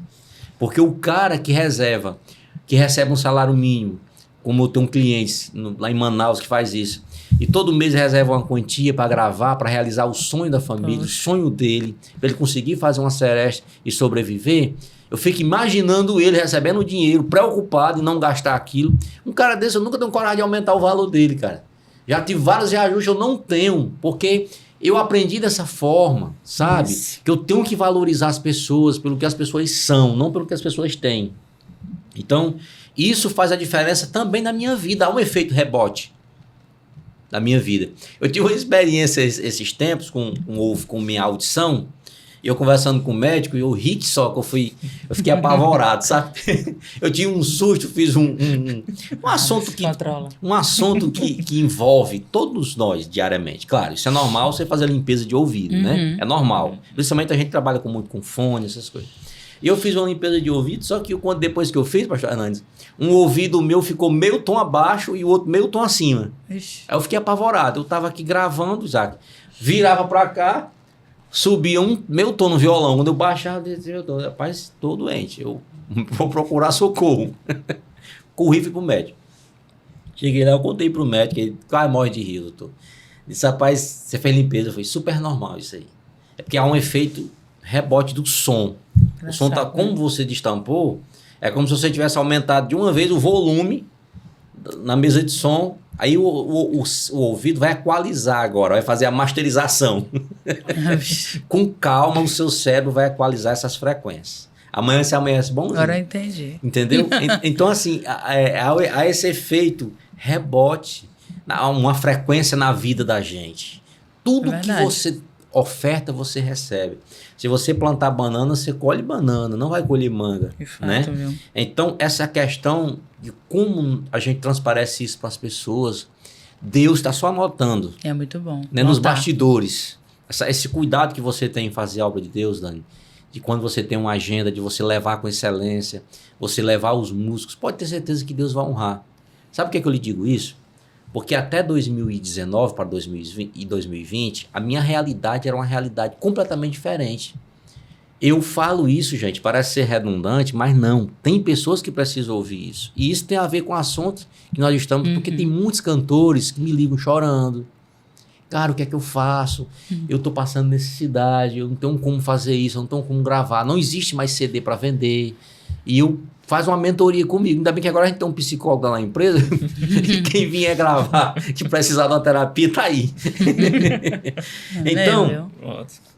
A: Porque o cara que recebe um salário mínimo, como eu tenho um cliente lá em Manaus que faz isso, E todo mês reserva uma quantia para gravar, para realizar o sonho da família,
B: Poxa.
A: o sonho dele, para ele conseguir fazer uma seresta e sobreviver. Eu fico imaginando ele recebendo o dinheiro, preocupado em não gastar aquilo. Um cara desse, eu nunca tenho coragem de aumentar o valor dele, cara. Já tive vários reajustes, eu não tenho, porque eu aprendi dessa forma, sabe?
B: Isso.
A: Que eu tenho que valorizar as pessoas pelo que as pessoas são, não pelo que as pessoas têm. Então, isso faz a diferença também na minha vida. Há um efeito rebote na minha vida. Eu tive uma experiência esses tempos com minha audição, e eu conversando com o médico, e eu ri que só, que eu fiquei apavorado, sabe? Eu tive um susto, fiz um assunto que...
B: Controla.
A: Um assunto que envolve todos nós diariamente. Claro, isso é normal, você fazer limpeza de ouvido, né? É normal. Principalmente a gente trabalha muito com fone, essas coisas. E eu fiz uma limpeza de ouvido, só que depois que eu fiz, pastor Hernandes, um ouvido meu ficou meio tom abaixo e o outro meio tom acima.
B: Ixi.
A: Aí eu fiquei apavorado. Eu tava aqui gravando, Isaac. Virava pra cá, subia meio tom no violão. Quando eu baixava, eu dizia, rapaz, tô doente. Eu vou procurar socorro. Corri e fui pro médico. Cheguei lá, eu contei pro médico, ele quase morre de rir, doutor. Disse, rapaz, você fez limpeza. Foi super normal isso aí. É porque há um efeito rebote do som. O som tá, como você destampou, é como se você tivesse aumentado de uma vez o volume na mesa de som. Aí o ouvido vai equalizar agora, vai fazer a masterização. Com calma, o seu cérebro vai equalizar essas frequências. Amanhã você amanhece bonzinho.
B: Agora eu entendi.
A: Entendeu? Então, assim, há esse efeito rebote, uma frequência na vida da gente. Tudo que você oferta, você recebe. Se você plantar banana, você colhe banana, não vai colher manga.
B: De fato,
A: né?
B: viu?
A: Então, essa questão de como a gente transparece isso para as pessoas, Deus está só anotando.
B: É muito bom.
A: Né? Nos bastidores. Esse cuidado que você tem em fazer a obra de Deus, Dani, de quando você tem uma agenda, de você levar com excelência, você levar os músicos, pode ter certeza que Deus vai honrar. Sabe por que eu lhe digo isso? Porque até 2019 para 2020, a minha realidade era uma realidade completamente diferente. Eu falo isso, gente, parece ser redundante, mas não. Tem pessoas que precisam ouvir isso. E isso tem a ver com o assunto que nós estamos... Porque tem muitos cantores que me ligam chorando. Cara, o que é que eu faço? Eu estou passando necessidade, eu não tenho como fazer isso, eu não tenho como gravar. Não existe mais CD para vender. E eu faço uma mentoria comigo. Ainda bem que agora a gente tem um psicólogo lá na empresa. E quem vier gravar, que precisar de uma terapia, tá aí. Então,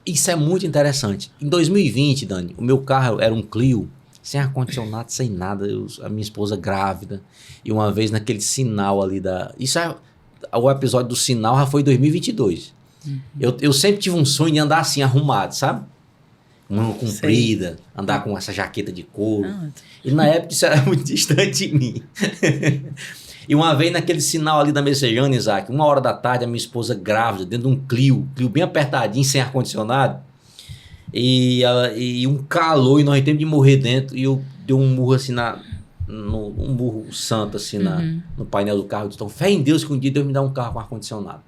A: isso é muito interessante. Em 2020, Dani, o meu carro era um Clio, sem ar-condicionado, sem nada. A minha esposa grávida. E uma vez naquele sinal ali da... O episódio do sinal já foi em 2022. Eu sempre tive um sonho de andar assim, arrumado, sabe? Mão comprida, andar com essa jaqueta de couro. E na época isso era muito distante de mim. E uma vez naquele sinal ali da Messejana, Isaac, 1h da tarde, a minha esposa grávida, dentro de um Clio bem apertadinho, sem ar-condicionado. E um calor, e nós temos de morrer dentro. E eu dei um murro assim um burro santo assim no painel do carro. Então, fé em Deus que um dia Deus me dá um carro com ar-condicionado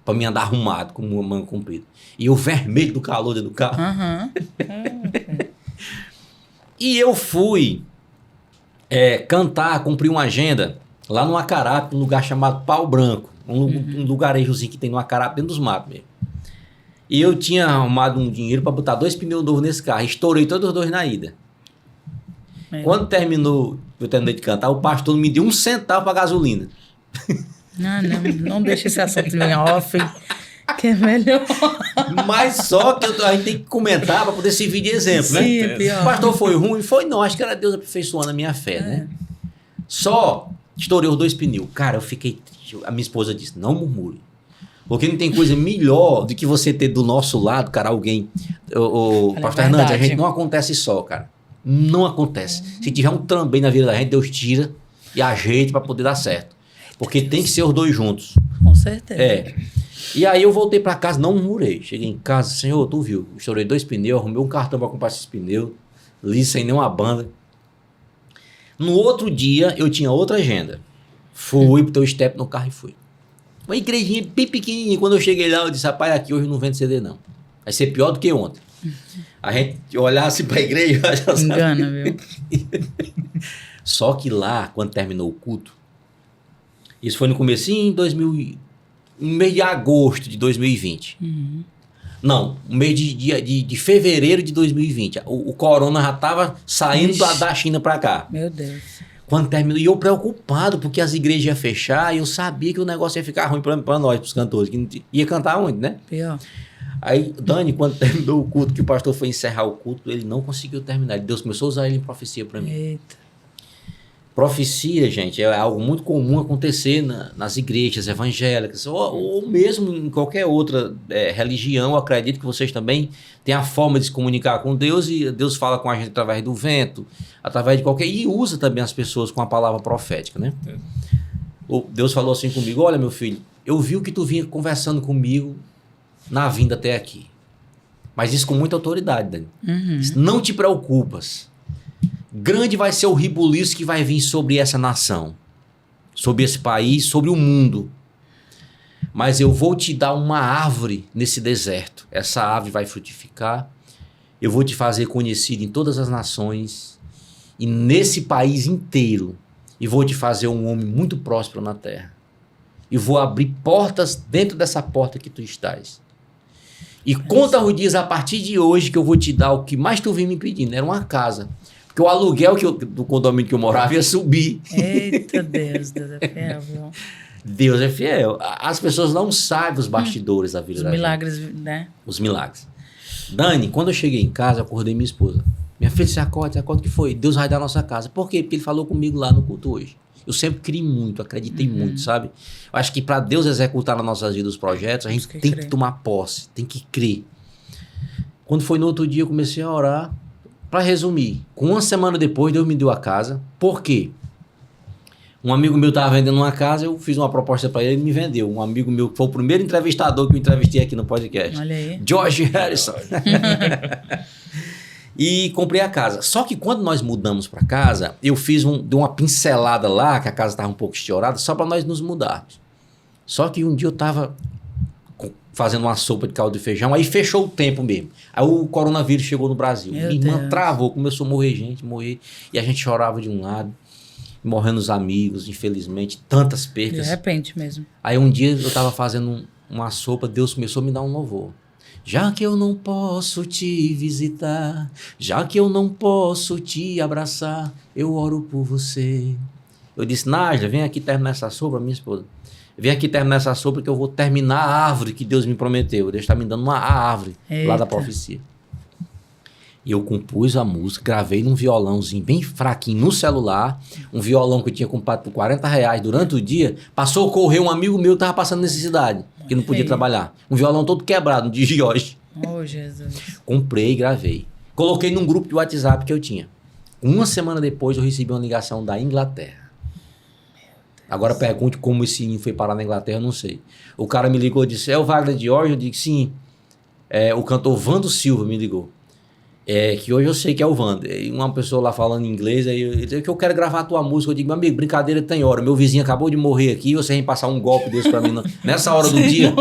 A: para me andar arrumado com uma manga comprida. E eu vermelho do calor dentro do carro. E eu fui cantar, cumprir uma agenda lá no Acarape, um lugar chamado Pau Branco, um lugarejozinho que tem no Acarape, dentro dos matos mesmo. E eu tinha arrumado um dinheiro para botar 2 pneus novos nesse carro. Estourei todos os 2 na ida. Quando eu terminei de cantar, o pastor me deu 1 centavo para gasolina.
B: Não deixa esse assunto em off, que é melhor.
A: Mas só que a gente tem que comentar para poder servir de exemplo,
B: Sim,
A: né?
B: é pior.
A: O pastor foi ruim? Foi não, acho que era Deus aperfeiçoando a minha fé, né? Só estourei os 2 pneus. Cara, eu fiquei triste. A minha esposa disse, não murmure. Porque não tem coisa melhor do que você ter do nosso lado, cara, alguém... Pastor Hernandes, a gente não acontece só, cara. Não acontece. Se tiver um trambolho na vida da gente, Deus tira e ajeita para poder dar certo. Porque tem que ser os 2 juntos.
B: Com certeza.
A: E aí eu voltei para casa, não murmurei. Cheguei em casa, Senhor, tu viu? Estourei 2 pneus, arrumei um cartão para comprar esses pneus, li sem nenhuma banda. No outro dia, eu tinha outra agenda. Fui pro teu step no carro e fui. Uma igrejinha bem pequenininha. Quando eu cheguei lá, eu disse, rapaz, aqui hoje não vende CD não. Vai ser pior do que ontem. A gente olhasse para a igreja... Já
B: engana, viu?
A: Só que lá, quando terminou o culto, isso foi no comecinho, em no mês de agosto de 2020. Não, no mês de fevereiro de 2020. O corona já estava saindo da China para cá.
B: Meu Deus.
A: Quando terminou, e eu preocupado, porque as igrejas iam fechar, e eu sabia que o negócio ia ficar ruim para nós, para os cantores, que não ia cantar onde, né?
B: Pior.
A: Aí, Dani, quando terminou o culto, que o pastor foi encerrar o culto, ele não conseguiu terminar. Deus começou a usar ele em profecia para mim.
B: Eita.
A: Profecia, gente, é algo muito comum acontecer nas igrejas evangélicas, ou mesmo em qualquer outra religião. Eu acredito que vocês também têm a forma de se comunicar com Deus, e Deus fala com a gente através do vento, através de qualquer... E usa também as pessoas com a palavra profética, né? Deus falou assim comigo: olha, meu filho, eu vi o que tu vinha conversando comigo na vinda até aqui. Mas isso com muita autoridade, Dani. Não te preocupas. Grande vai ser o ribuliço que vai vir sobre essa nação, sobre esse país, sobre o mundo. Mas eu vou te dar uma árvore nesse deserto. Essa árvore vai frutificar. Eu vou te fazer conhecido em todas as nações e nesse país inteiro. E vou te fazer um homem muito próspero na terra. E vou abrir portas dentro dessa porta que tu estás. E conta os dias a partir de hoje que eu vou te dar o que mais tu vem me pedindo. Era uma casa. Porque o aluguel do condomínio que eu morava ia subir.
B: Eita Deus, Deus é fiel, viu?
A: Deus é fiel. As pessoas não sabem os bastidores da vida da gente.
B: Os milagres, né?
A: Os milagres. Dani, quando eu cheguei em casa, eu acordei minha esposa. Minha filha, se acorda, o que foi? Deus vai dar a nossa casa. Por quê? Porque ele falou comigo lá no culto hoje. Eu sempre criei muito, acreditei muito, sabe? Eu acho que para Deus executar nas nossas vidas os projetos, a gente tem que tomar posse, tem que crer. Quando foi no outro dia, eu comecei a orar. Para resumir, com uma semana depois, Deus me deu a casa. Por quê? Um amigo meu estava vendendo uma casa, eu fiz uma proposta para ele e me vendeu. Um amigo meu, que foi o primeiro entrevistador que eu entrevistei aqui no podcast.
B: Olha aí.
A: George Harrison. E comprei a casa. Só que quando nós mudamos para casa, eu dei uma pincelada lá, que a casa estava um pouco estiorada, só para nós nos mudarmos. Só que um dia eu estava fazendo uma sopa de caldo de feijão, aí fechou o tempo mesmo. Aí o coronavírus chegou no Brasil. Minha irmã travou, começou a morrer gente, e a gente chorava de um lado, morrendo os amigos, infelizmente, tantas percas.
B: De repente mesmo.
A: Aí um dia eu estava fazendo uma sopa, Deus começou a me dar um louvor. Já que eu não posso te visitar, já que eu não posso te abraçar, eu oro por você. Eu disse: Nájila, vem aqui terminar essa sopa, minha esposa. Vem aqui terminar essa sopa que eu vou terminar a árvore que Deus me prometeu. Deus está me dando uma árvore lá da profecia. E eu compus a música, gravei num violãozinho bem fraquinho no celular. Um violão que eu tinha comprado por R$40 durante o dia. Passou a correr um amigo meu que estava passando necessidade, que não podia trabalhar. Um violão todo quebrado, um dia de hoje.
B: Oh, Jesus.
A: Comprei e gravei. Coloquei num grupo de WhatsApp que eu tinha. Uma semana depois eu recebi uma ligação da Inglaterra. Agora pergunte como esse hino foi parar na Inglaterra, eu não sei. O cara me ligou e disse: é o Wagner de Jorge? Eu disse: sim. O cantor Vando Silva me ligou. Que hoje eu sei que é o Vando. E uma pessoa lá falando inglês, aí ele disse que eu quero gravar a tua música. Eu digo: meu amigo, brincadeira tem hora. Meu vizinho acabou de morrer aqui e você vem passar um golpe desse pra mim nessa hora do dia.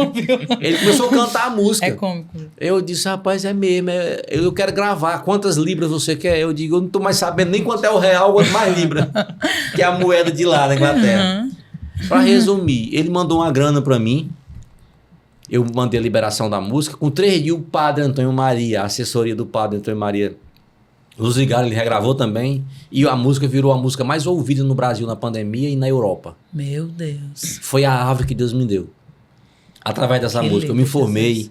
A: Ele começou a cantar a música.
B: É cômico.
A: Eu disse: rapaz, é mesmo. Eu quero gravar. Quantas libras você quer? Eu digo: eu não tô mais sabendo nem quanto é o real, quanto mais libra. Que é a moeda de lá na Inglaterra. Pra resumir, ele mandou uma grana pra mim. Eu mandei a liberação da música. Com 3 dias, o padre Antônio Maria, a assessoria do padre Antônio Maria, nos ligaram, ele regravou também. E a música virou a música mais ouvida no Brasil na pandemia e na Europa.
B: Meu Deus.
A: Foi a árvore que Deus me deu. Através dessa música. Eu me formei,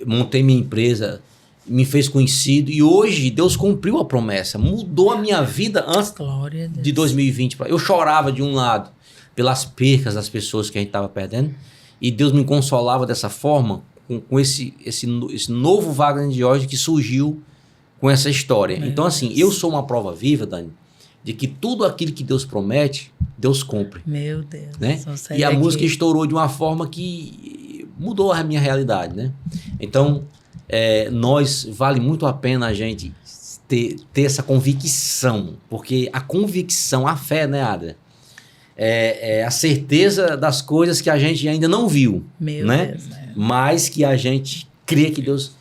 A: montei minha empresa, me fez conhecido. E hoje Deus cumpriu a promessa. Mudou a minha vida antes de 2020. Eu chorava de um lado pelas percas das pessoas que a gente estava perdendo. E Deus me consolava dessa forma, com esse novo Wagner de Jorge que surgiu com essa história. Então, assim, eu sou uma prova viva, Dani, de que tudo aquilo que Deus promete, Deus cumpre.
B: Meu Deus.
A: Né? E a música estourou de uma forma que mudou a minha realidade, né? Então, vale muito a pena a gente ter essa convicção, porque a convicção, a fé, né, Adria? É a certeza das coisas que a gente ainda não viu,
B: Meu
A: né?
B: Deus, né?
A: Mas que a gente crê que Deus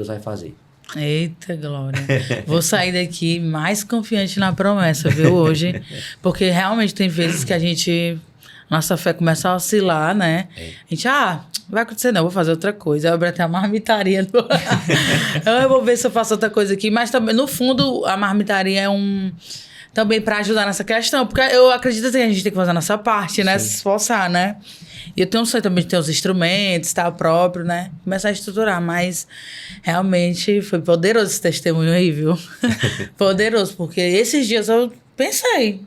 A: vai fazer.
B: Eita, Glória. Vou sair daqui mais confiante na promessa, viu, hoje. Porque realmente tem vezes que nossa fé começa a oscilar, né? A gente, vai acontecer não, vou fazer outra coisa. Eu abro até a marmitaria. Eu vou ver se eu faço outra coisa aqui. Mas também, no fundo, a marmitaria é também para ajudar nessa questão. Porque eu acredito que a gente tem que fazer a nossa parte, né?
A: Sim.
B: Se esforçar, né? E eu tenho um sonho também de ter os instrumentos, tal, próprio, né? Começar a estruturar, mas realmente foi poderoso esse testemunho aí, viu? Poderoso, porque esses dias eu pensei,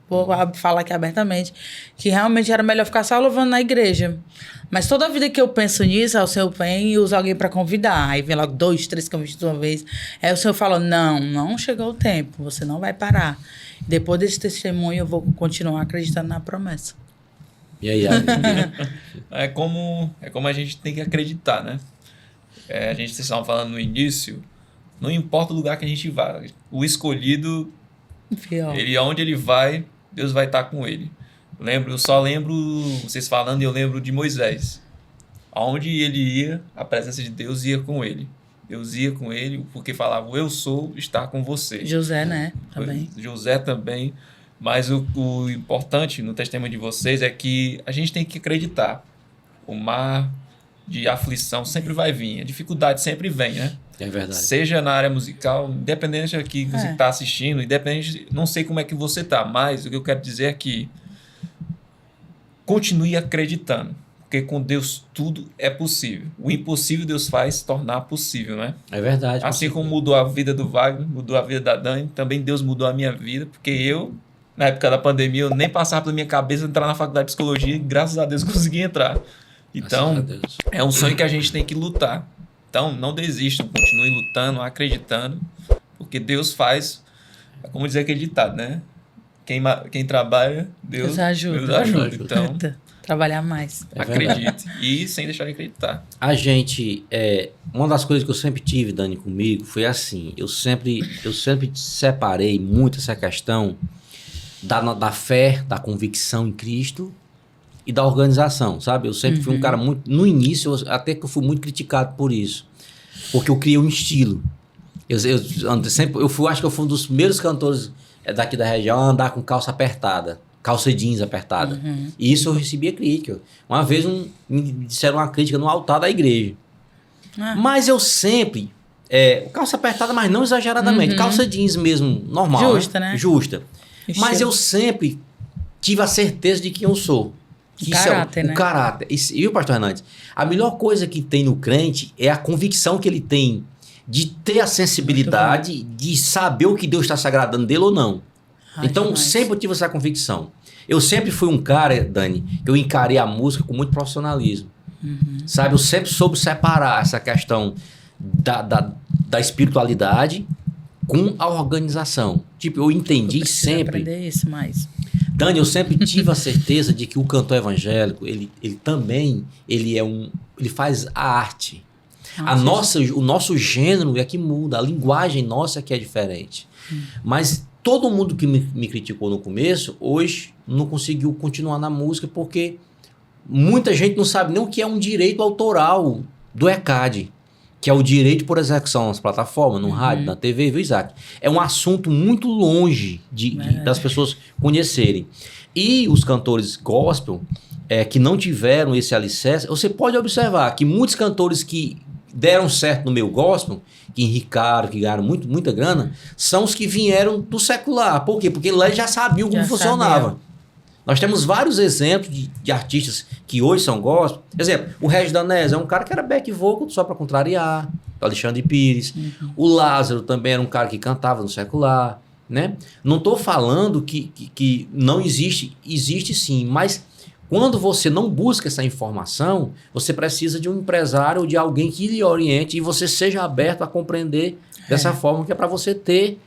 B: vou falar aqui abertamente, que realmente era melhor ficar só louvando na igreja. Mas toda vida que eu penso nisso, o Senhor vem e usa alguém para convidar. Aí vem logo 2, 3 convites de uma vez. Aí o Senhor fala, não chegou o tempo, você não vai parar. Depois desse testemunho, eu vou continuar acreditando na promessa.
A: E aí,
C: é como a gente tem que acreditar, né? Vocês estavam falando no início, não importa o lugar que a gente vá, o escolhido, onde ele vai, Deus vai estar com ele. Eu só lembro vocês falando e eu lembro de Moisés. Aonde ele ia, a presença de Deus ia com ele. Deus ia com ele porque falava, eu sou estar com você.
B: José, né? Também.
C: José também. Mas o importante no testemunho de vocês é que a gente tem que acreditar. O mar de aflição sempre vai vir. A dificuldade sempre vem, né?
A: É verdade.
C: Seja na área musical, independente do que você está assistindo, não sei como é que você está, mas o que eu quero dizer é que continue acreditando. Porque com Deus tudo é possível. O impossível Deus faz tornar possível, né?
A: É verdade.
C: Assim como mudou a vida do Wagner, mudou a vida da Dani, também Deus mudou a minha vida, porque na época da pandemia, eu nem passava pela minha cabeça entrar na faculdade de psicologia e graças a Deus consegui entrar. Então, é um sonho que a gente tem que lutar. Então, não desistam, continue lutando, acreditando, porque Deus faz, como diz aquele ditado, né? Quem trabalha, Deus ajuda. Então,
B: trabalhar mais.
C: Acredite e sem deixar de acreditar.
A: A gente, uma das coisas que eu sempre tive, Dani, comigo, foi assim, eu sempre separei muito essa questão da fé, da convicção em Cristo e da organização, sabe? Eu sempre fui um cara muito... No início, até que eu fui muito criticado por isso. Porque eu criei um estilo. Acho que eu fui um dos primeiros cantores daqui da região a andar com calça apertada. Calça jeans apertada. E isso eu recebia crítica. Uma vez me disseram uma crítica no altar da igreja. Mas eu sempre... calça apertada, mas não exageradamente. Calça jeans mesmo, normal.
B: Justa, né?
A: Justa. Mas eu sempre tive a certeza de quem eu sou. Que
B: caráter,
A: o caráter. E o pastor Hernandes, a melhor coisa que tem no crente é a convicção que ele tem de ter a sensibilidade de saber o que Deus está se agradando dele ou não. Então, sempre eu tive essa convicção. Eu sempre fui um cara, Dani, que eu encarei a música com muito profissionalismo. Sabe? Eu sempre soube separar essa questão da espiritualidade com a organização. Tipo, eu entendi sempre...
B: aprender isso mais.
A: Dani, eu sempre tive a certeza de que o cantor evangélico, ele também, ele faz a arte. O nosso gênero é que muda, a linguagem nossa é que é diferente. Mas todo mundo que me criticou no começo, hoje não conseguiu continuar na música porque muita gente não sabe nem o que é um direito autoral do ECAD, que é o direito por execução nas plataformas, no rádio, na TV, viu, Isaac? É um assunto muito longe das pessoas conhecerem. E os cantores gospel, que não tiveram esse alicerce, você pode observar que muitos cantores que deram certo no meio gospel, que enricaram, que ganharam muita grana, são os que vieram do secular. Por quê? Porque lá eles já sabiam como funcionava. Nós temos vários exemplos de artistas que hoje são gospel. Por exemplo, o Regis Danés é um cara que era back vocal só para contrariar, o Alexandre Pires. O Lázaro também era um cara que cantava no secular, né? Não estou falando que não existe, existe sim, mas quando você não busca essa informação, você precisa de um empresário ou de alguém que lhe oriente e você seja aberto a compreender dessa forma, que é para você ter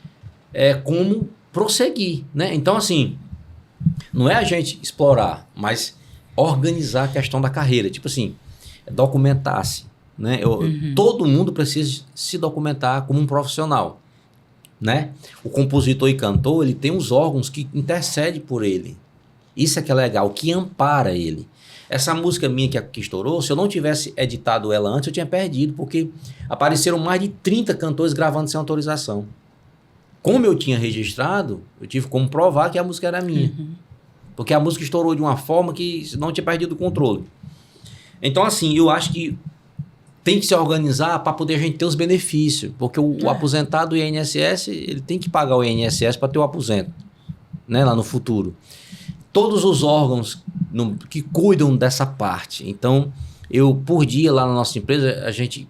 A: como prosseguir, né? Então, assim, não é a gente explorar, mas organizar a questão da carreira. Tipo assim, documentar-se, né? Todo mundo precisa se documentar como um profissional, né? O compositor e cantor, ele tem os órgãos que intercedem por ele. Isso é que é legal, que ampara ele. Essa música minha que estourou, se eu não tivesse editado ela antes, eu tinha perdido, porque apareceram mais de 30 cantores gravando sem autorização. Como eu tinha registrado, eu tive como provar que a música era minha. Porque a música estourou de uma forma que não tinha perdido o controle. Então, assim, eu acho que tem que se organizar para poder a gente ter os benefícios. Porque o aposentado do INSS, ele tem que pagar o INSS para ter o aposento, né, lá no futuro. Todos os órgãos que cuidam dessa parte. Então, por dia, lá na nossa empresa, a gente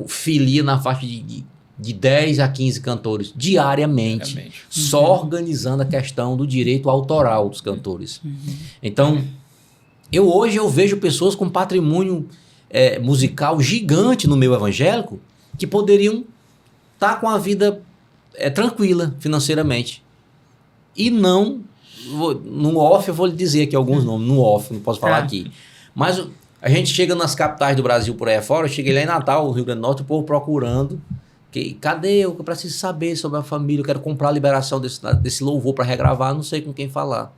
A: filia na faixa de 10 a 15 cantores diariamente. Só organizando a questão do direito autoral dos cantores. Então, hoje eu vejo pessoas com patrimônio musical gigante no meio evangélico que poderiam estar com a vida tranquila financeiramente. E não... No off eu vou lhe dizer aqui alguns nomes, no off, não posso falar aqui. Mas a gente chega nas capitais do Brasil por aí fora, eu cheguei lá em Natal, no Rio Grande do Norte, o povo procurando, cadê eu preciso saber sobre a família, eu quero comprar a liberação desse louvor para regravar, não sei com quem falar.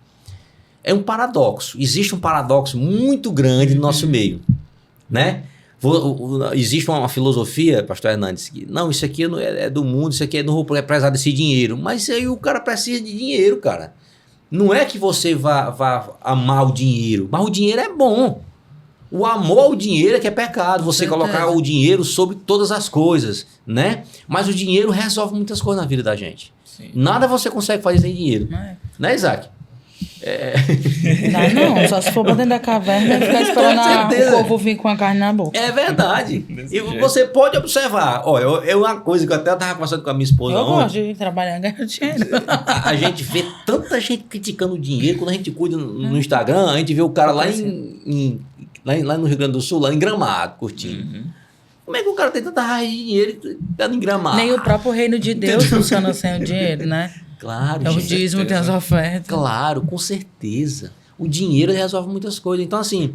A: É um paradoxo, existe um paradoxo muito grande no nosso meio, né? Existe uma filosofia, pastor Hernandes, que não, isso aqui é do mundo, isso aqui não vou precisar desse dinheiro, mas aí o cara precisa de dinheiro, cara. Não é que você vá amar o dinheiro, mas o dinheiro é bom. O amor ao dinheiro é que é pecado, você colocar o dinheiro sobre todas as coisas, né? Mas o dinheiro resolve muitas coisas na vida da gente. Sim. Nada você consegue fazer sem dinheiro. Né, Isaac?
B: Não, só se for pra dentro da caverna e ficar esperando o povo vir com a carne na boca.
A: É verdade. E você pode observar. É uma coisa que eu até estava conversando com a minha esposa
B: ontem. Eu gosto de trabalhar e ganhar dinheiro.
A: A gente vê tanta gente criticando o dinheiro. Quando a gente cuida no Instagram, a gente vê o cara lá no Rio Grande do Sul, lá em Gramado, curtindo. Como é que o cara tem tanta raiz de dinheiro e tá em Gramado?
B: Nem o próprio reino de Deus funciona sem o dinheiro, né?
A: Claro,
B: é o dízimo, tem as ofertas.
A: Claro, com certeza. O dinheiro resolve muitas coisas. Então, assim,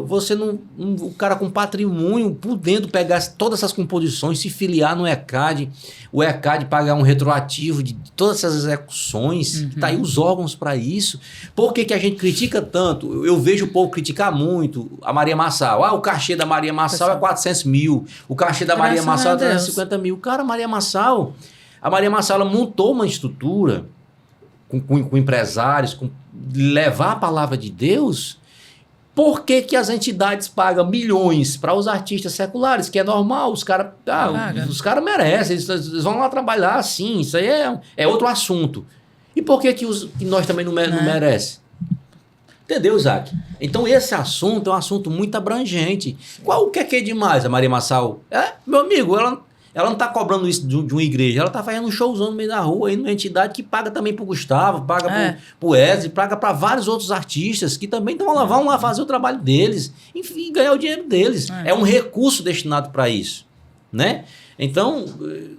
A: você não. O cara com patrimônio, podendo pegar todas essas composições, se filiar no ECAD, o ECAD pagar um retroativo de todas essas execuções, tá aí os órgãos para isso. Por que a gente critica tanto? Eu vejo o povo criticar muito a Maria Massal. O cachê da Maria Massal é 400 mil, o cachê da Maria Massal é 350 mil. Cara, a Maria Massal ela montou uma estrutura com empresários, levar a palavra de Deus. Por que as entidades pagam milhões para os artistas seculares? Que é normal, os caras merecem, eles vão lá trabalhar assim, isso aí é outro assunto. E por que nós também não merecemos? Entendeu, Isaac? Então esse assunto é um assunto muito abrangente. O que é demais a Maria Massal? Meu amigo, ela não está cobrando isso de uma igreja, ela está fazendo um showzão no meio da rua, aí numa entidade que paga também pro Gustavo, paga pro Wesley, paga para vários outros artistas que também vão lá fazer o trabalho deles, enfim, ganhar o dinheiro deles. É um recurso destinado para isso, né? Então,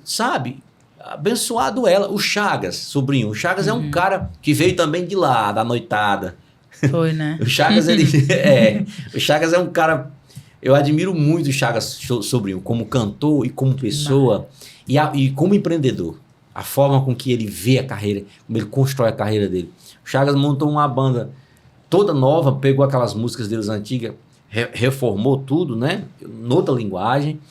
A: sabe, abençoado ela. O Chagas, sobrinho, o Chagas é um cara que veio também de lá, da noitada.
B: Foi, né?
A: O Chagas, o Chagas é um cara... Eu admiro muito o Chagas Sobrinho como cantor e como pessoa e como empreendedor. A forma com que ele vê a carreira, como ele constrói a carreira dele. O Chagas montou uma banda toda nova, pegou aquelas músicas deles antigas, reformou tudo, né? Noutra linguagem.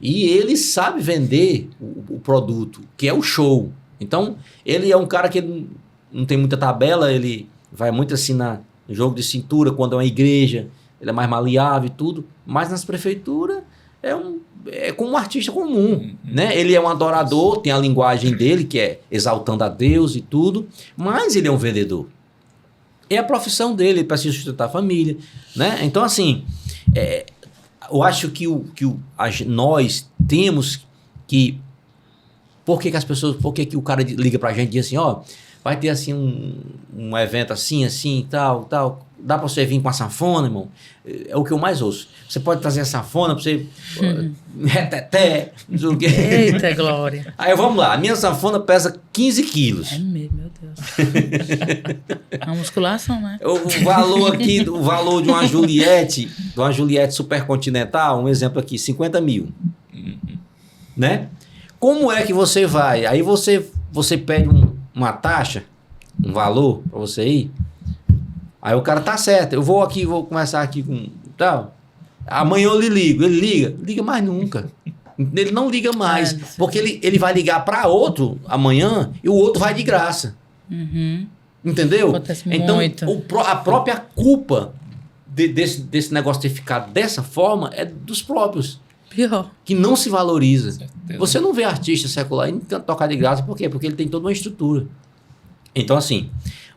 A: E ele sabe vender o produto, que é o show. Então, ele é um cara que não tem muita tabela, ele vai muito assim no jogo de cintura, quando é uma igreja, ele é mais maleável e tudo, mas nas prefeituras é como um artista comum, né? Ele é um adorador, tem a linguagem dele, que é exaltando a Deus e tudo, mas ele é um vendedor. É a profissão dele, ele precisa sustentar a família, né? Então, assim, eu acho que nós temos que... Por que o cara liga pra gente e diz assim, vai ter assim um evento assim e tal, dá pra você vir com a sanfona, irmão? É o que eu mais ouço. Você pode trazer a sanfona pra você... reteté, não sei o quê.
B: Eita, glória.
A: Aí vamos lá, a minha sanfona pesa 15 quilos.
B: É mesmo, meu Deus. É uma musculação, né?
A: O valor de uma Juliette Supercontinental, um exemplo aqui, 50 mil. Né? Como é que você vai? Aí você pede uma taxa, um valor para você ir. Aí o cara tá certo, eu vou começar aqui com... Tal. Amanhã eu lhe ligo. Ele liga mais nunca. Ele não liga mais, porque ele vai ligar para outro amanhã e o outro vai de graça. Entendeu?
B: Acontece
A: então,
B: muito.
A: A própria culpa desse negócio ter ficado dessa forma é dos próprios.
B: Pior.
A: Que não se valoriza.
C: Certeza.
A: Você não vê artista secular e tocar de graça, por quê? Porque ele tem toda uma estrutura. Então, assim,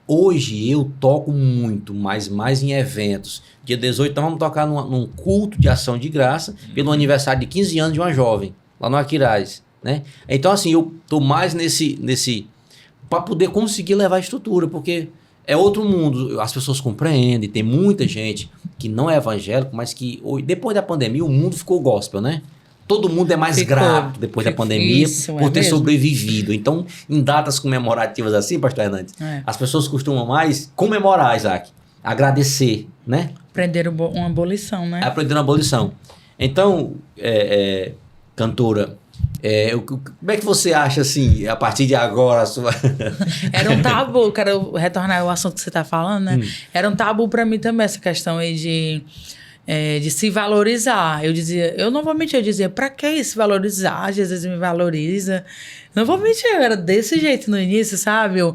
A: hoje eu toco muito, mas mais em eventos. Dia 18, nós vamos tocar num culto de ação de graça, pelo aniversário de 15 anos de uma jovem, lá no Aquiraz, né? Então, assim, eu tô mais nesse para poder conseguir levar a estrutura, porque é outro mundo, as pessoas compreendem, tem muita gente que não é evangélico, mas que depois da pandemia o mundo ficou gospel, né? Todo mundo é mais grato depois da pandemia por ter sobrevivido. Então, em datas comemorativas assim, pastor Hernandes, as pessoas costumam mais comemorar, Isaac, agradecer, né?
B: Aprenderam uma boa lição, né?
A: Aprenderam uma boa lição. Então, cantora, como é que você acha, assim, a partir de agora, a sua...
B: Era um tabu, quero retornar ao assunto que você está falando, né? Era um tabu para mim também, essa questão aí de se valorizar. Eu não vou mentir, eu dizia, pra que se valorizar? Jesus me valoriza. Não vou mentir, eu era desse jeito no início, sabe? Eu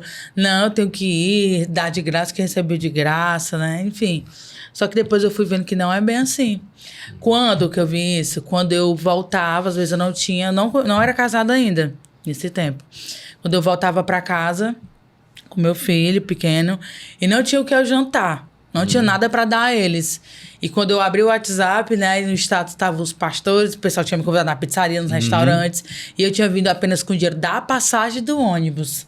B: tenho que ir, dar de graça, que recebeu de graça, né? Enfim. Só que depois eu fui vendo que não é bem assim. Quando que eu vi isso? Quando eu voltava, às vezes eu não era casada ainda, nesse tempo. Quando eu voltava pra casa, com meu filho pequeno, e não tinha o que eu jantar. Não tinha nada para dar a eles. E quando eu abri o WhatsApp, né, e no status estavam os pastores, o pessoal tinha me convidado na pizzaria, nos restaurantes, e eu tinha vindo apenas com o dinheiro da passagem do ônibus.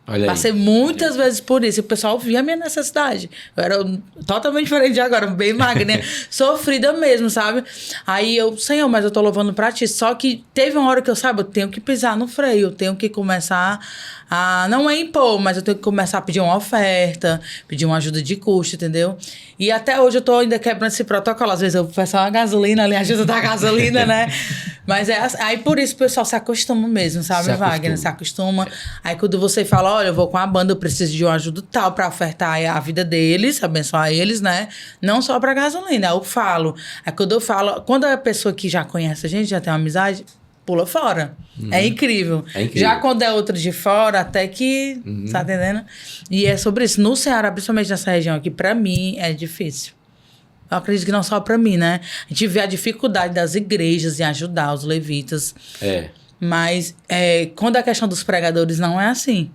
A: Olha aí.
B: Passei muitas vezes por isso, e o pessoal via a minha necessidade. Eu era totalmente diferente de agora, bem magrinha, sofrida mesmo, sabe? Aí eu, Senhor, mas eu tô louvando pra ti. Só que teve uma hora que eu tenho que pisar no freio, eu tenho que começar não é impor, mas eu tenho que começar a pedir uma oferta, pedir uma ajuda de custo, entendeu? E até hoje eu tô ainda quebrando esse protocolo. Às vezes eu peço uma gasolina ali, ajuda da gasolina, né? Mas aí por isso o pessoal se acostuma mesmo, sabe, Wagner? Se acostuma. Aí quando você fala, olha, eu vou com a banda, eu preciso de uma ajuda tal pra ofertar a vida deles, abençoar eles, né? Não só pra gasolina, eu falo. Aí quando eu falo, quando a pessoa que já conhece a gente, já tem uma amizade, pula fora. É incrível. Já quando é outro de fora, até que... Tá entendendo? E é sobre isso. No Ceará, principalmente nessa região aqui, pra mim, é difícil. Eu acredito que não só pra mim, né? A gente vê a dificuldade das igrejas em ajudar os levitas. Mas quando a questão dos pregadores não é assim.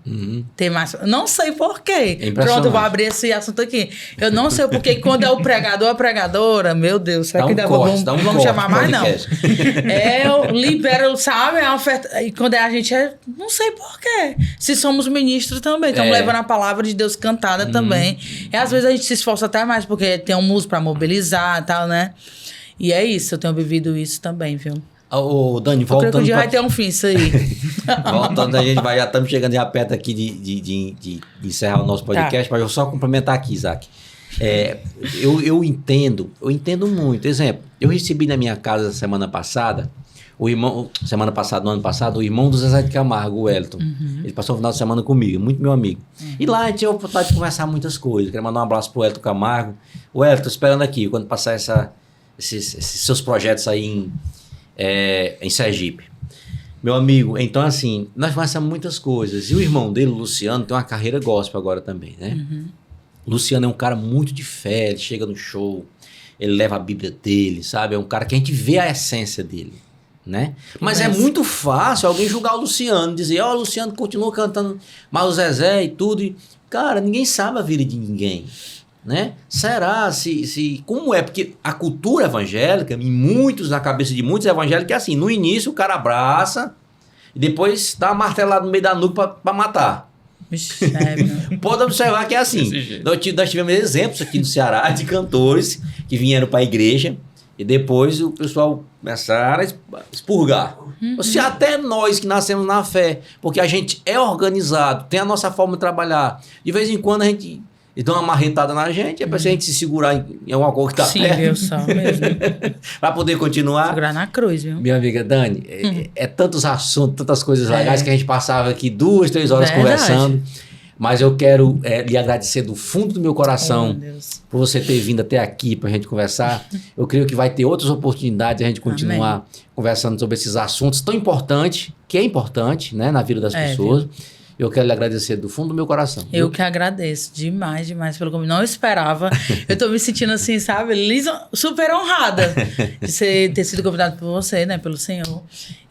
B: Tem mais... Não sei por quê. Pronto, eu vou abrir esse assunto aqui. Eu não sei por quê. Quando é o pregador, a pregadora, meu Deus, será que vamos chamar mais? Não. Eu libero, sabe? A oferta. E quando a gente não sei por quê. Se somos ministros também. Estamos levando a palavra de Deus cantada também. E às vezes a gente se esforça até mais, porque tem um músico pra mobilizar e tal, né? E é isso, eu tenho vivido isso também, viu?
A: Ô, Dani, voltando...
B: Eu creio que um dia vai ter um fim isso aí.
A: Voltando, já estamos chegando já perto aqui de encerrar o nosso podcast, mas eu só complementar aqui, Isaac. Eu entendo muito. Exemplo, eu recebi na minha casa semana passada, no ano passado, o irmão do Zezé de Camargo, o Wellington. Ele passou o final de semana comigo, muito meu amigo. E lá a gente tinha a oportunidade de conversar muitas coisas. Quero mandar um abraço pro Wellington Camargo. Wellington, tô esperando aqui, quando passar esses seus projetos aí em Sergipe. Meu amigo, então assim, nós conversamos muitas coisas. E o irmão dele, o Luciano, tem uma carreira gospel agora também, né? Luciano é um cara muito de fé, ele chega no show, ele leva a Bíblia dele, sabe? É um cara que a gente vê a essência dele, né? Mas é muito fácil alguém julgar o Luciano, dizer, o Luciano continua cantando mal o Zezé e tudo. E, cara, ninguém sabe a vida de ninguém. Né? Será? Como é? Porque a cultura evangélica, na cabeça de muitos evangélicos, é assim: no início o cara abraça e depois dá uma martelada no meio da nuca pra matar. Pode observar que é assim. Nós tivemos exemplos aqui no Ceará de cantores que vieram para a igreja e depois o pessoal começaram a expurgar. Se até nós que nascemos na fé, porque a gente é organizado, tem a nossa forma de trabalhar, de vez em quando a gente dá uma marretada na gente, é pra gente se segurar em alguma coisa que tá perto.
B: Sim, viu só mesmo.
A: Pra poder continuar.
B: Segurar na cruz, viu?
A: Minha amiga Dani, é tantos assuntos, tantas coisas legais que a gente passava aqui 2, 3 horas conversando. Mas eu quero lhe agradecer do fundo do meu
B: Oh,
A: coração
B: meu Deus.
A: por você ter vindo até aqui para a gente conversar. Eu creio que vai ter outras oportunidades de a gente continuar conversando sobre esses assuntos tão importantes, que é importante, né, na vida das pessoas. Eu quero lhe agradecer do fundo do meu coração.
B: Eu que agradeço demais, demais pelo convite. Não esperava. Eu tô me sentindo assim, sabe, lisa, super honrada de ter sido convidado por você, né, pelo Senhor.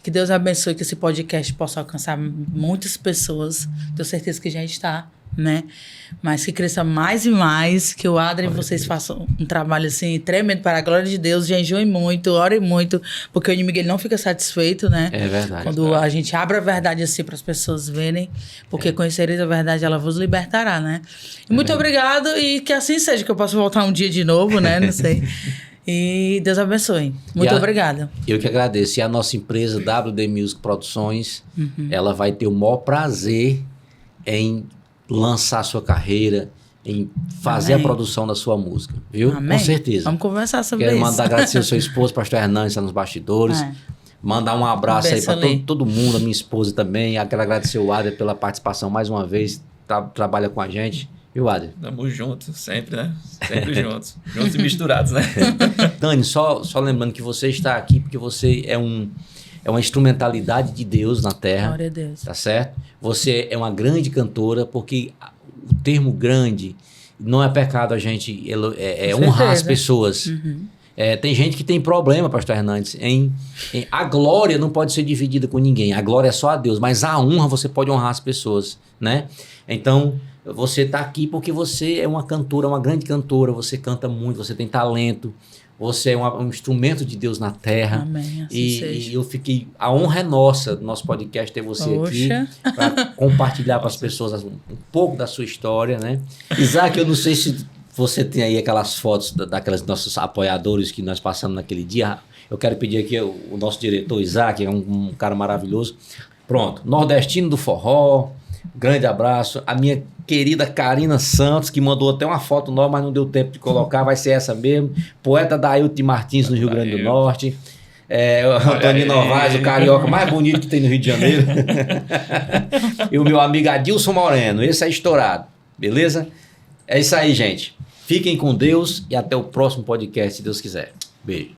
B: Que Deus abençoe, que esse podcast possa alcançar muitas pessoas. Tenho certeza que já está, né? Mas que cresça mais e mais, que o Adri e vocês façam um trabalho assim tremendo para a glória de Deus, jejuem muito, orem muito, porque o inimigo ele não fica satisfeito, né?
A: É verdade.
B: Quando a gente abre a verdade assim para as pessoas verem, porque conhecereis a verdade, ela vos libertará, né? E muito obrigado e que assim seja, que eu possa voltar um dia de novo, né? Não sei. E Deus abençoe. Muito obrigada.
A: Eu que agradeço. E a nossa empresa WD Music Produções, ela vai ter o maior prazer em lançar a sua carreira, em fazer a produção da sua música, viu?
B: Amém.
A: Com certeza.
B: Vamos conversar sobre
A: Quero
B: isso.
A: mandar agradecer ao seu esposo, pastor Hernandes, está nos bastidores. Mandar um abraço aí para todo mundo, a minha esposa também. Quero agradecer o Adler pela participação mais uma vez. Trabalha com a gente. Viu, Adler?
C: Tamo juntos, sempre, né? Sempre juntos. Juntos e misturados, né?
A: Dani, só lembrando que você está aqui porque você é uma instrumentalidade de Deus na terra.
B: Glória a Deus.
A: Tá certo? Você é uma grande cantora, porque o termo grande não é pecado a gente honrar as pessoas. Tem gente que tem problema, pastor Hernandes, a glória não pode ser dividida com ninguém. A glória é só a Deus, mas a honra você pode honrar as pessoas, né? Então, você está aqui porque você é uma cantora, uma grande cantora, você canta muito, você tem talento, você é um instrumento de Deus na terra.
B: Amém, assim
A: E eu fiquei... A honra é nossa do nosso podcast ter você aqui para compartilhar para as pessoas um pouco da sua história, né? Isaac, eu não sei se você tem aí aquelas fotos daquelas nossos apoiadores que nós passamos naquele dia. Eu quero pedir aqui o nosso diretor Isaac, é um cara maravilhoso. Pronto, nordestino do forró, grande abraço. A minha querida Karina Santos, que mandou até uma foto nova, mas não deu tempo de colocar, vai ser essa mesmo. Poeta Dailton de Martins, no Rio Grande do Norte. O Antônio Novaes, o carioca mais bonito que tem no Rio de Janeiro. E o meu amigo Adilson Moreno, esse é estourado, beleza? É isso aí, gente. Fiquem com Deus e até o próximo podcast, se Deus quiser. Beijo.